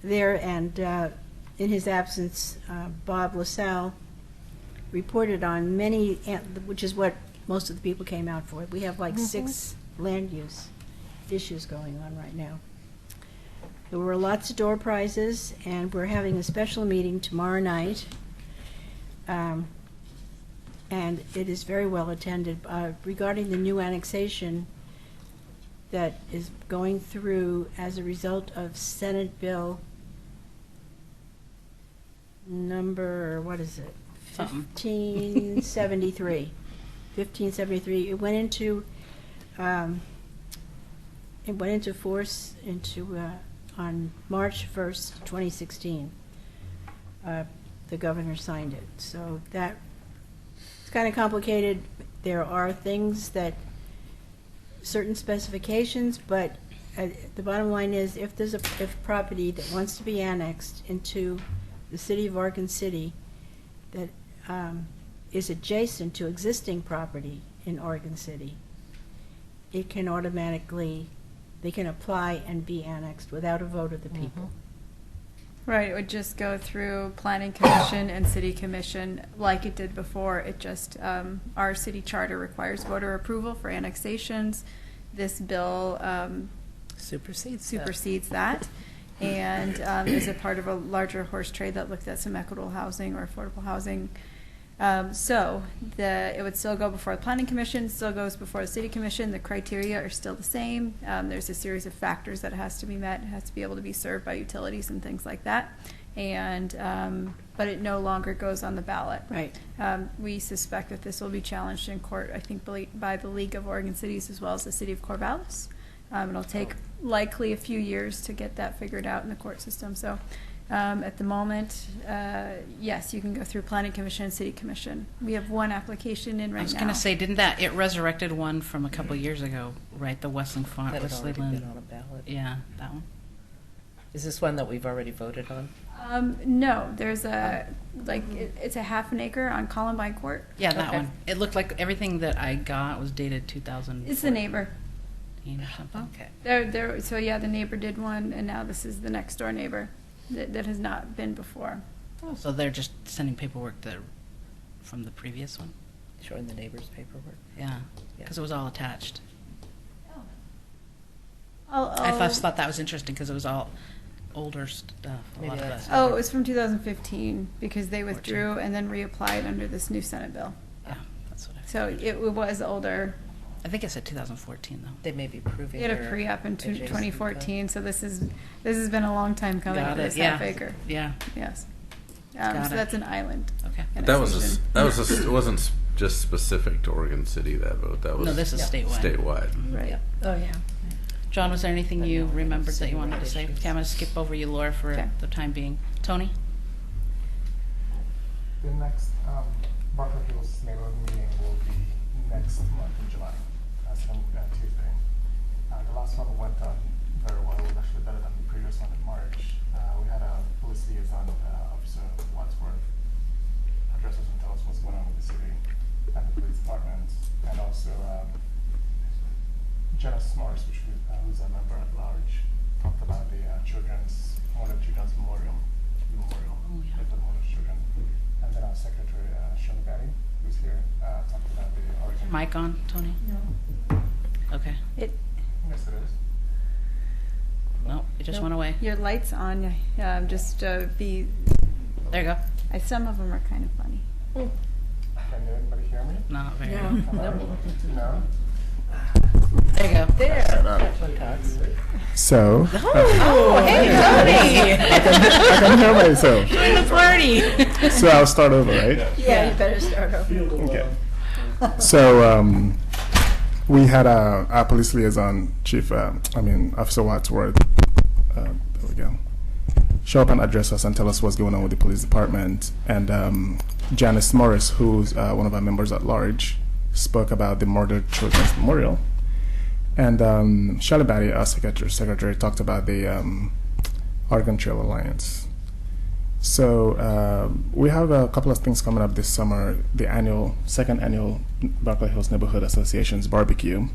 there, and in his absence, Bob LaSalle reported on many, which is what most of the people came out for. We have like 6 land use issues going on right now. There were lots of door prizes, and we're having a special meeting tomorrow night. And it is very well attended. Regarding the new annexation that is going through as a result of Senate Bill number, what is it? Something. 1573. 1573. It went into force on March 1st, 2016. The governor signed it. So that it's kind of complicated. There are things that certain specifications, but the bottom line is if there's if property that wants to be annexed into the city of Oregon City that is adjacent to existing property in Oregon City, it can automatically, they can apply and be annexed without a vote of the people. Right, it would just go through Planning Commission and City Commission like it did before. It just, our city charter requires voter approval for annexations. This bill supersedes that. And is a part of a larger horse trade that looked at some equitable housing or affordable housing. So it would still go before the Planning Commission, still goes before the City Commission. The criteria are still the same. There's a series of factors that has to be met. It has to be able to be served by utilities and things like that. And but it no longer goes on the ballot. Right. We suspect that this will be challenged in court, I think, by the League of Oregon Cities as well as the City of Corvallis. It'll take likely a few years to get that figured out in the court system. So at the moment, yes, you can go through Planning Commission and City Commission. We have one application in right now. I was going to say, didn't that, it resurrected one from a couple years ago, right? The Westland Farm. That had already been on a ballot. Yeah, that one. Is this one that we've already voted on? No, there's it's a half an acre on Columbine Court. Yeah, that Okay. one. It looked like everything that I got was dated 2000. It's the neighbor. Or something. Okay. So yeah, the neighbor did one, and now this is the next door neighbor that has not been before. So they're just sending paperwork from the previous one? Showing the neighbor's paperwork. Yeah, because it was all attached. I I thought that was interesting because it was all older stuff. A lot of that. Oh, it was from 2015 because they withdrew and then reapplied under this new Senate bill. Yeah, that's what I So it was older. I think it said 2014 though. They may be proving. They had a their pre-up in adjacent 2014, so this has been a long time coming Got for it, this yeah. half acre. Yeah. Yes. Got So it. that's an island. Okay. But that was it wasn't just specific to Oregon City, that vote. That was No, this is statewide. statewide. Right. Oh, yeah. John, was there anything you remembered that you wanted to say? Issues. Okay, I'm going to skip over you, Laura, for Okay. the time being. Tony? The next Barclay Hills neighborhood meeting will be next month in July, Tuesday. The last one went very well. It was actually better than the previous one in March. We had a police liaison, Officer Wadsworth, address us and tell us what's going on with the city and the police department, and also Janice Morris, who's a member at large, talked about the one of children's memorial, Oh, yeah. for the homeless children. And then our secretary, Shirley Batty, who's here, talked about the origin. Mic on, Tony? No. Okay. It. Yes, it is. No, it just went away. Your light's on. Just be. There you go. Some of them are kind of funny. Can anybody hear me? Not very No. Hello? No? There you go. There. That one talks. So, Oh, hey, Tony! I can hear myself. Join the party. So I'll start over, right? Yeah, you better start over. Okay. So we had our police liaison, Officer Wadsworth, there we go, show up and address us and tell us what's going on with the police department. And Janice Morris, who's one of our members at large, spoke about the Murdered Children's Memorial. And Shelley Batty, our secretary, talked about the Oregon Trail Alliance. So we have a couple of things coming up this summer. The second annual Barclay Hills Neighborhood Association's barbecue,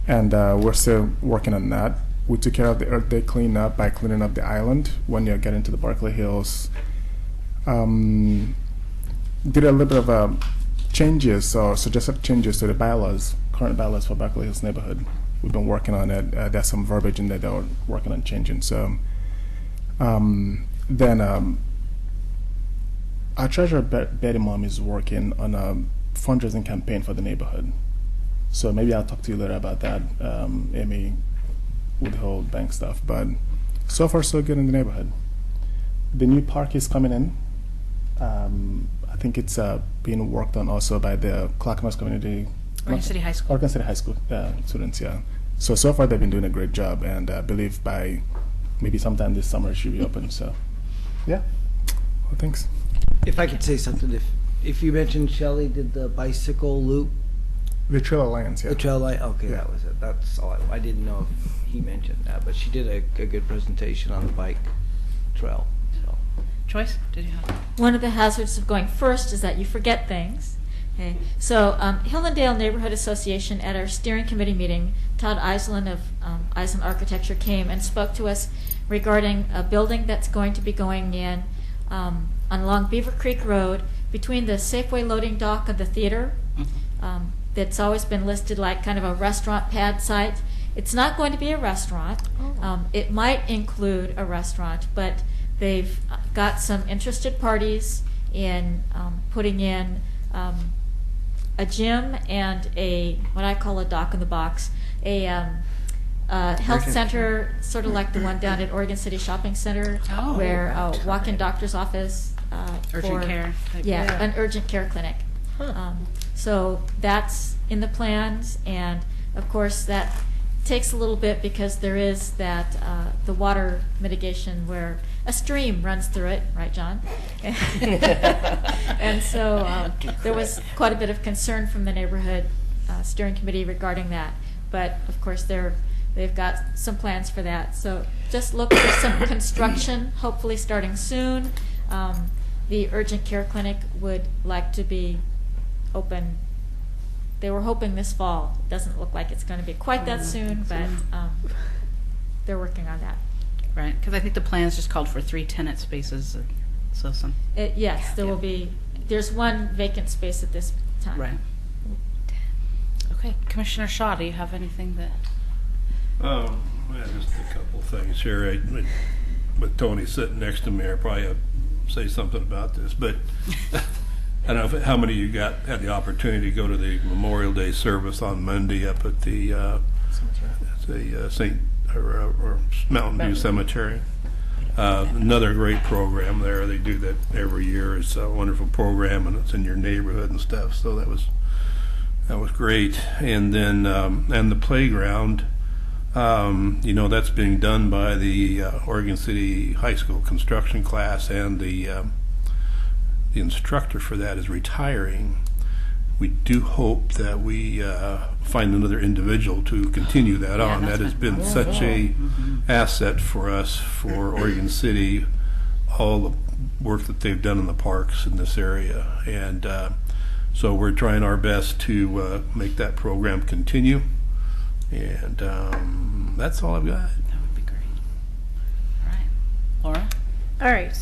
and we're still working on that. We took care of the Earth Day cleanup by cleaning up the island when you're getting to the Barclay Hills. Did a little bit of changes or suggested changes to the current bylaws for Barclay Hills neighborhood. we've been working on it. There's some verbiage in there that we're working on changing. So then our treasurer, Betty Mom, is working on a fundraising campaign for the neighborhood. So maybe I'll talk to you later about that, Amy, with the whole bank stuff. But so far, so good in the neighborhood. The new park is coming in. I think it's being worked on also by the Clackamas Community. Oregon City High School. Oregon City High School students, yeah. So far they've been doing a great job, and I believe by maybe sometime this summer it should be open. So, yeah. Well, thanks. If I could say something, if you mentioned Shelley did the bicycle loop. The Trail Alliance, yeah. The Trail Alliance, okay, yeah. That was it. That's all. I didn't know if he mentioned that, but she did a good presentation on the bike trail. So. Joyce, did you have? One of the hazards of going first is that you forget things. Okay. So Hillendale Neighborhood Association, at our steering committee meeting, Todd Eisland of Eisland Architecture came and spoke to us regarding a building that's going to be going in along Beaver Creek Road between the Safeway loading dock and the theater. That's always been listed like kind of a restaurant pad site. It's not going to be a restaurant. It might include a restaurant, but they've got some interested parties in putting in a gym and what I call a dock in the box, a health center, sort of like the one down at Oregon City Shopping Center, where a walk-in doctor's office, urgent care. Yeah, an urgent care clinic. So that's in the plans, and of course that takes a little bit because there is that the water mitigation where a stream runs through it, right, John? And so there was quite a bit of concern from the neighborhood steering committee regarding that. But of course they've got some plans for that. So just look for some construction, hopefully starting soon. The urgent care clinic would like to be open. They were hoping this fall. It doesn't look like it's going to be quite that soon, but they're working on that. Right, because I think the plans just called for 3 tenant spaces. So some. Yes, there will be. There's one vacant space at this time. Right. Okay, Commissioner Shaw, do you have anything that? Well, just a couple things here. With Tony sitting next to me, I probably say something about this, but I don't know how many of you had the opportunity to go to the Memorial Day service on Monday up at the Mountain View Cemetery. Another great program there. They do that every year. It's a wonderful program, and it's in your neighborhood and stuff. So that was great. And then and the playground, that's being done by the Oregon City High School construction class, and the instructor for that is retiring. We do hope that we find another individual to continue that on. That has been such a asset for us, for Oregon City, all the work that they've done in the parks in this area. And so we're trying our best to make that program continue. And that's all I've got. That would be great. All right. Laura? All right.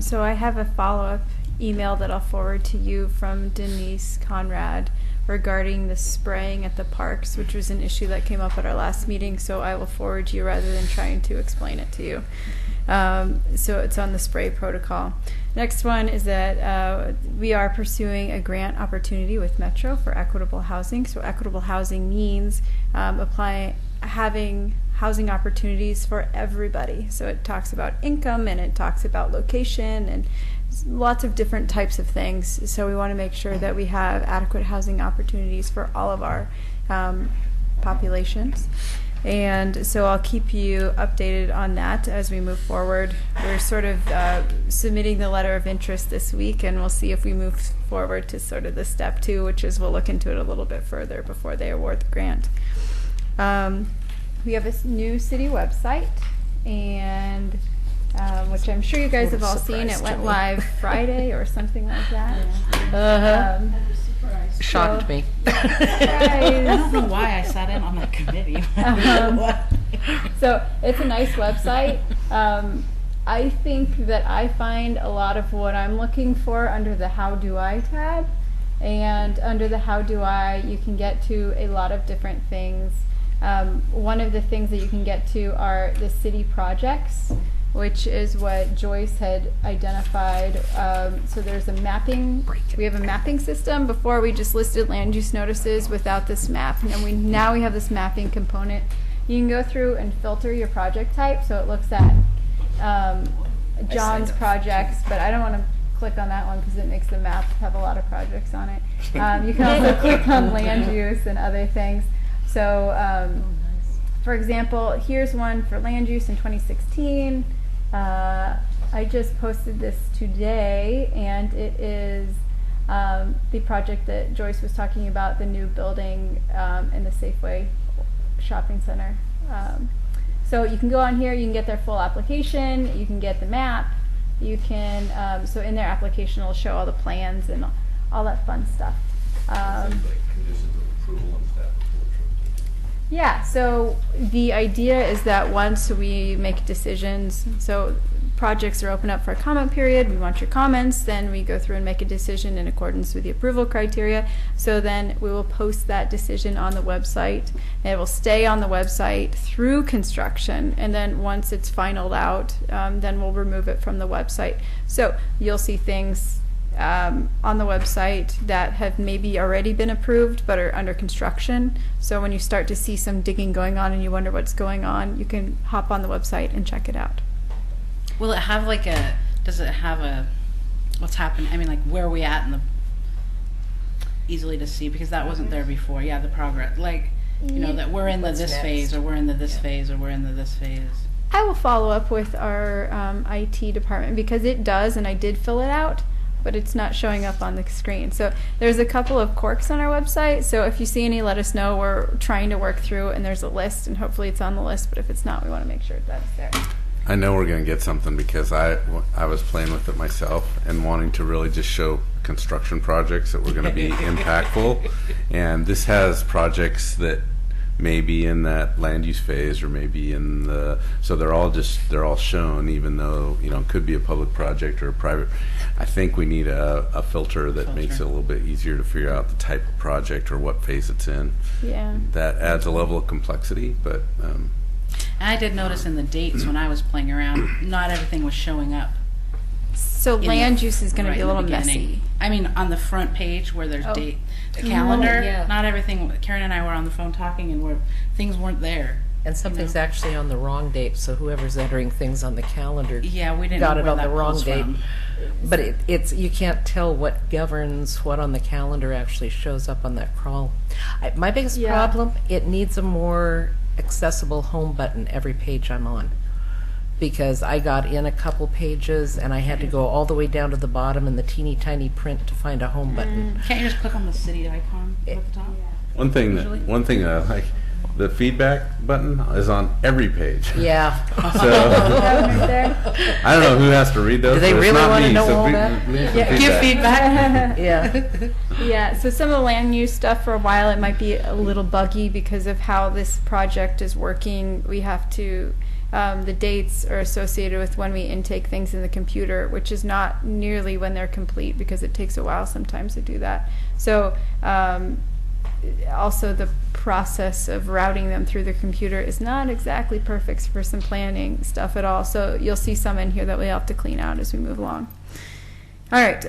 So I have a follow-up email that I'll forward to you from Denise Conrad regarding the spraying at the parks, which was an issue that came up at our last meeting, so I will forward you rather than trying to explain it to you. So it's on the spray protocol. Next one is that we are pursuing a grant opportunity with Metro for equitable housing. So equitable housing means having housing opportunities for everybody. So it talks about income, and it talks about location, and lots of different types of things. So we want to make sure that we have adequate housing opportunities for all of our populations. And so I'll keep you updated on that as we move forward. We're sort of submitting the letter of interest this week, and we'll see if we move forward to sort of the step 2, which is we'll look into it a little bit further before they award the grant. We have a new city website, and which I'm sure you guys have all seen. It went live Friday or something like that. Shocked me. I don't know why I sat in on that committee. So it's a nice website. I think that I find a lot of what I'm looking for under the How Do I tab. And under the How Do I, you can get to a lot of different things One of the things that you can get to are the city projects, which is what Joyce had identified. So there's a mapping, we have a mapping system. Before we just listed land use notices without this map, and now we have this mapping component. You can go through and filter your project type, so it looks at John's projects, but I don't want to click on that one because it makes the map have a lot of projects on it. You can also click on land use and other things. So, for example, here's one for land use in 2016. I just posted this today, and it is the project that Joyce was talking about, the new building in the Safeway shopping center. So you can go on here, you can get their full application, you can get the map, you can, so in their application it'll show all the plans and all that fun stuff. Yeah, so the idea is that once we make decisions, so projects are open up for a comment period, we want your comments, then we go through and make a decision in accordance with the approval criteria. So then we will post that decision on the website, and it will stay on the website through construction, and then once it's finalized out, then we'll remove it from the website. So you'll see things on the website that have maybe already been approved but are under construction. So when you start to see some digging going on and you wonder what's going on, you can hop on the website and check it out. Will it have like does it have what's happening? I mean, like, where are we at in the, easily to see, because that wasn't there before. Yeah, the progress, like, you know, that we're in the this phase, or we're in the this phase, or we're in the this phase. I will follow up with our IT department, because it does, and I did fill it out, but it's not showing up on the screen. So there's a couple of quirks on our website, so if you see any, let us know. We're trying to work through, and there's a list, and hopefully it's on the list, but if it's not, we want to make sure that's there. I know we're going to get something, because I was playing with it myself and wanting to really just show construction projects that were going to be impactful. And this has projects that may be in that land use phase, or maybe in the, so they're all shown, even though, you know, it could be a public project or a private. I think we need a filter that makes it a little bit easier to figure out the type of project or what phase it's in. Yeah. That adds a level of complexity, but And I did notice in the dates when I was playing around, not everything was showing up. So land use is going to be a little messy. I mean, on the front page where there's the Oh, calendar, yeah. not everything. Karen and I were on the phone talking, and things weren't there. And something's actually on the wrong date, so whoever's entering things on the calendar Yeah, we didn't got know it where on the that wrong pulls date. from. But it's you can't tell what governs what on the calendar actually shows up on that crawl. My biggest problem, it needs a more accessible home button every page I'm on, because I got in a couple pages and I had to go all the way down to the bottom in the teeny tiny print to find a home button. Can't you just click on the city icon at the top? one thing that I like, the feedback button is on every page. Yeah. So I don't know who has to read those. Do they but it's really not want to me, know so all leave that? some Give feedback. Yeah. Yeah, so some of the land use stuff, for a while it might be a little buggy because of how this project is working. We have to, the dates are associated with when we intake things in the computer, which is not nearly when they're complete, because it takes a while sometimes to do that. So also the process of routing them through the computer is not exactly perfect for some planning stuff at all. So you'll see some in here that we have to clean out as we move along. All right,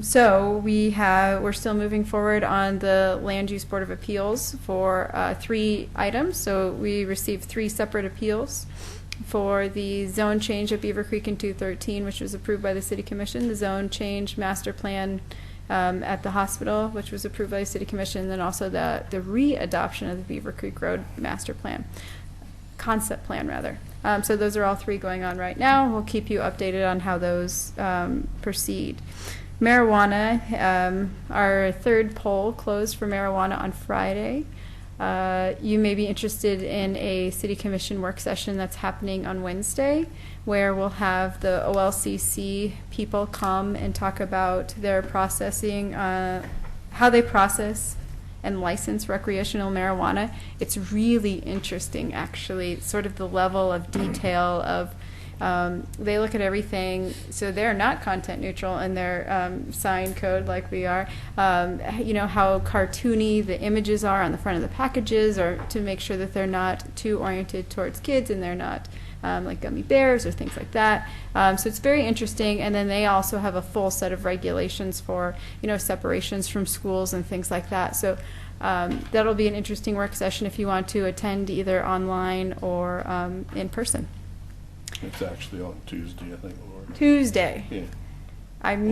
so we're still moving forward on the Land Use Board of Appeals for 3 items. So we received 3 separate appeals for the zone change at Beaver Creek in 213, which was approved by the City Commission, the zone change master plan at the hospital, which was approved by the City Commission, and then also the re-adoption of the Beaver Creek Road master plan, concept plan rather. So those are all 3 going on right now. We'll keep you updated on how those proceed. Marijuana, our 3rd poll closed for marijuana on Friday. You may be interested in a City Commission work session that's happening on Wednesday, where we'll have the OLCC people come and talk about their processing, how they process and license recreational marijuana. It's really interesting, actually, sort of the level of detail of They look at everything, so they're not content neutral in their sign code like we are. You know, how cartoony the images are on the front of the packages, or to make sure that they're not too oriented towards kids and they're not like gummy bears or things like that. So it's very interesting. And then they also have a full set of regulations for, you know, separations from schools and things like that. So that'll be an interesting work session if you want to attend either online or in person. It's actually on Tuesday, I think, Laura. Tuesday. Yeah.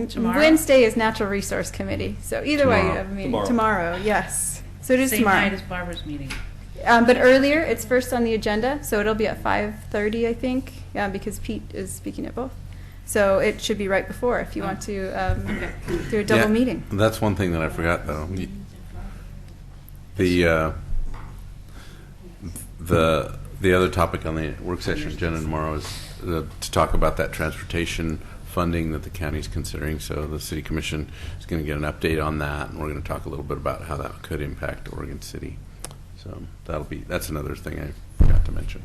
Tomorrow? Wednesday is Natural Resource Committee. So either way, you Tomorrow. have a meeting. Tomorrow. Tomorrow, yes. So it is Same tomorrow. night as Barbara's meeting. But earlier, it's first on the agenda, so it'll be at 5:30, I think, because Pete is speaking at both. So it should be right before if you want to do a double Yeah, meeting. That's one thing that I forgot, though. The other topic on the work session agenda tomorrow is to talk about that transportation funding that the county is considering. So the city commission is going to get an update on that, and we're going to talk a little bit about how that could impact Oregon City. So that's another thing I forgot to mention.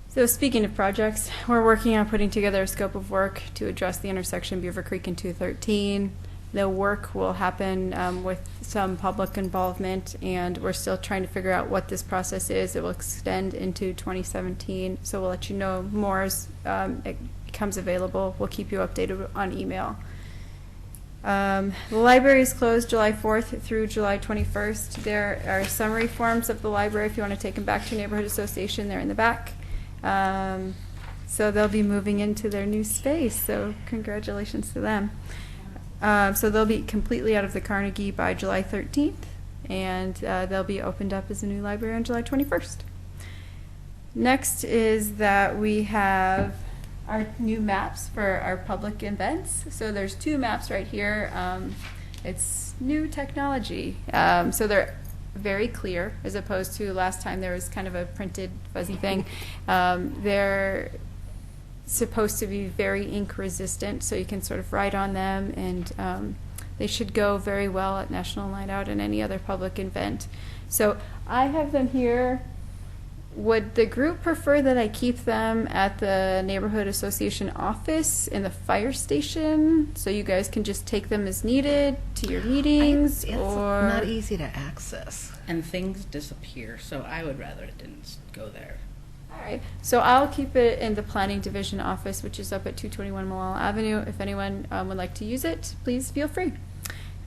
So speaking of projects, we're working on putting together a scope of work to address the intersection Beaver Creek and 213. The work will happen with some public involvement, and we're still trying to figure out what this process is. It will extend into 2017, so we'll let you know more as it becomes available. We'll keep you updated on email. The library is closed July 4th through July 21st. There are summary forms of the library if you want to take them back to your neighborhood association. They're in the back. So they'll be moving into their new space, so congratulations to them. So they'll be completely out of the Carnegie by July 13th, and they'll be opened up as a new library on July 21st. Next is that we have our new maps for our public events. So there's 2 maps right here. It's new technology. So they're very clear, as opposed to last time there was kind of a printed fuzzy thing. They're supposed to be very ink resistant, so you can sort of write on them, and they should go very well at National Night Out and any other public event. So I have them here. Would the group prefer that I keep them at the neighborhood association office in the fire station, so you guys can just take them as needed to your meetings? It's or not easy to access. And things disappear, so I would rather it didn't go there. All right, so I'll keep it in the planning division office, which is up at 221 Malala Avenue. If anyone would like to use it, please feel free.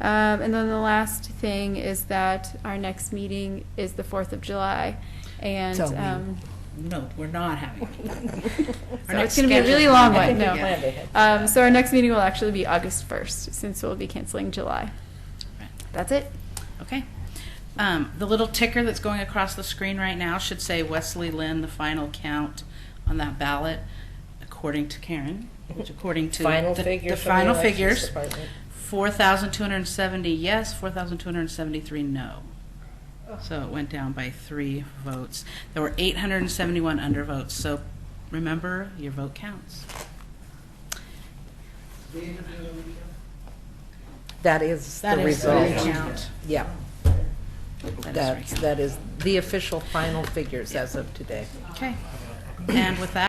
And then the last thing is that our next meeting is the 4th of July. And So no, we're not having a meeting. so it's going to be a really long I one. think we planned ahead. So our next meeting will actually be August 1st, since we'll be canceling July. That's it. Okay. The little ticker that's going across the screen right now should say Wesley Lynn, the final count on that ballot, according to Karen, which according to Final the figures from final the Elections figures, Department. 4,270 yes, 4,273 no. So it went down by 3 votes. There were 871 undervotes, so remember, your vote counts. That is That the is the result. recount. Yeah. That is That is the official final figures as of today. Okay. And with that,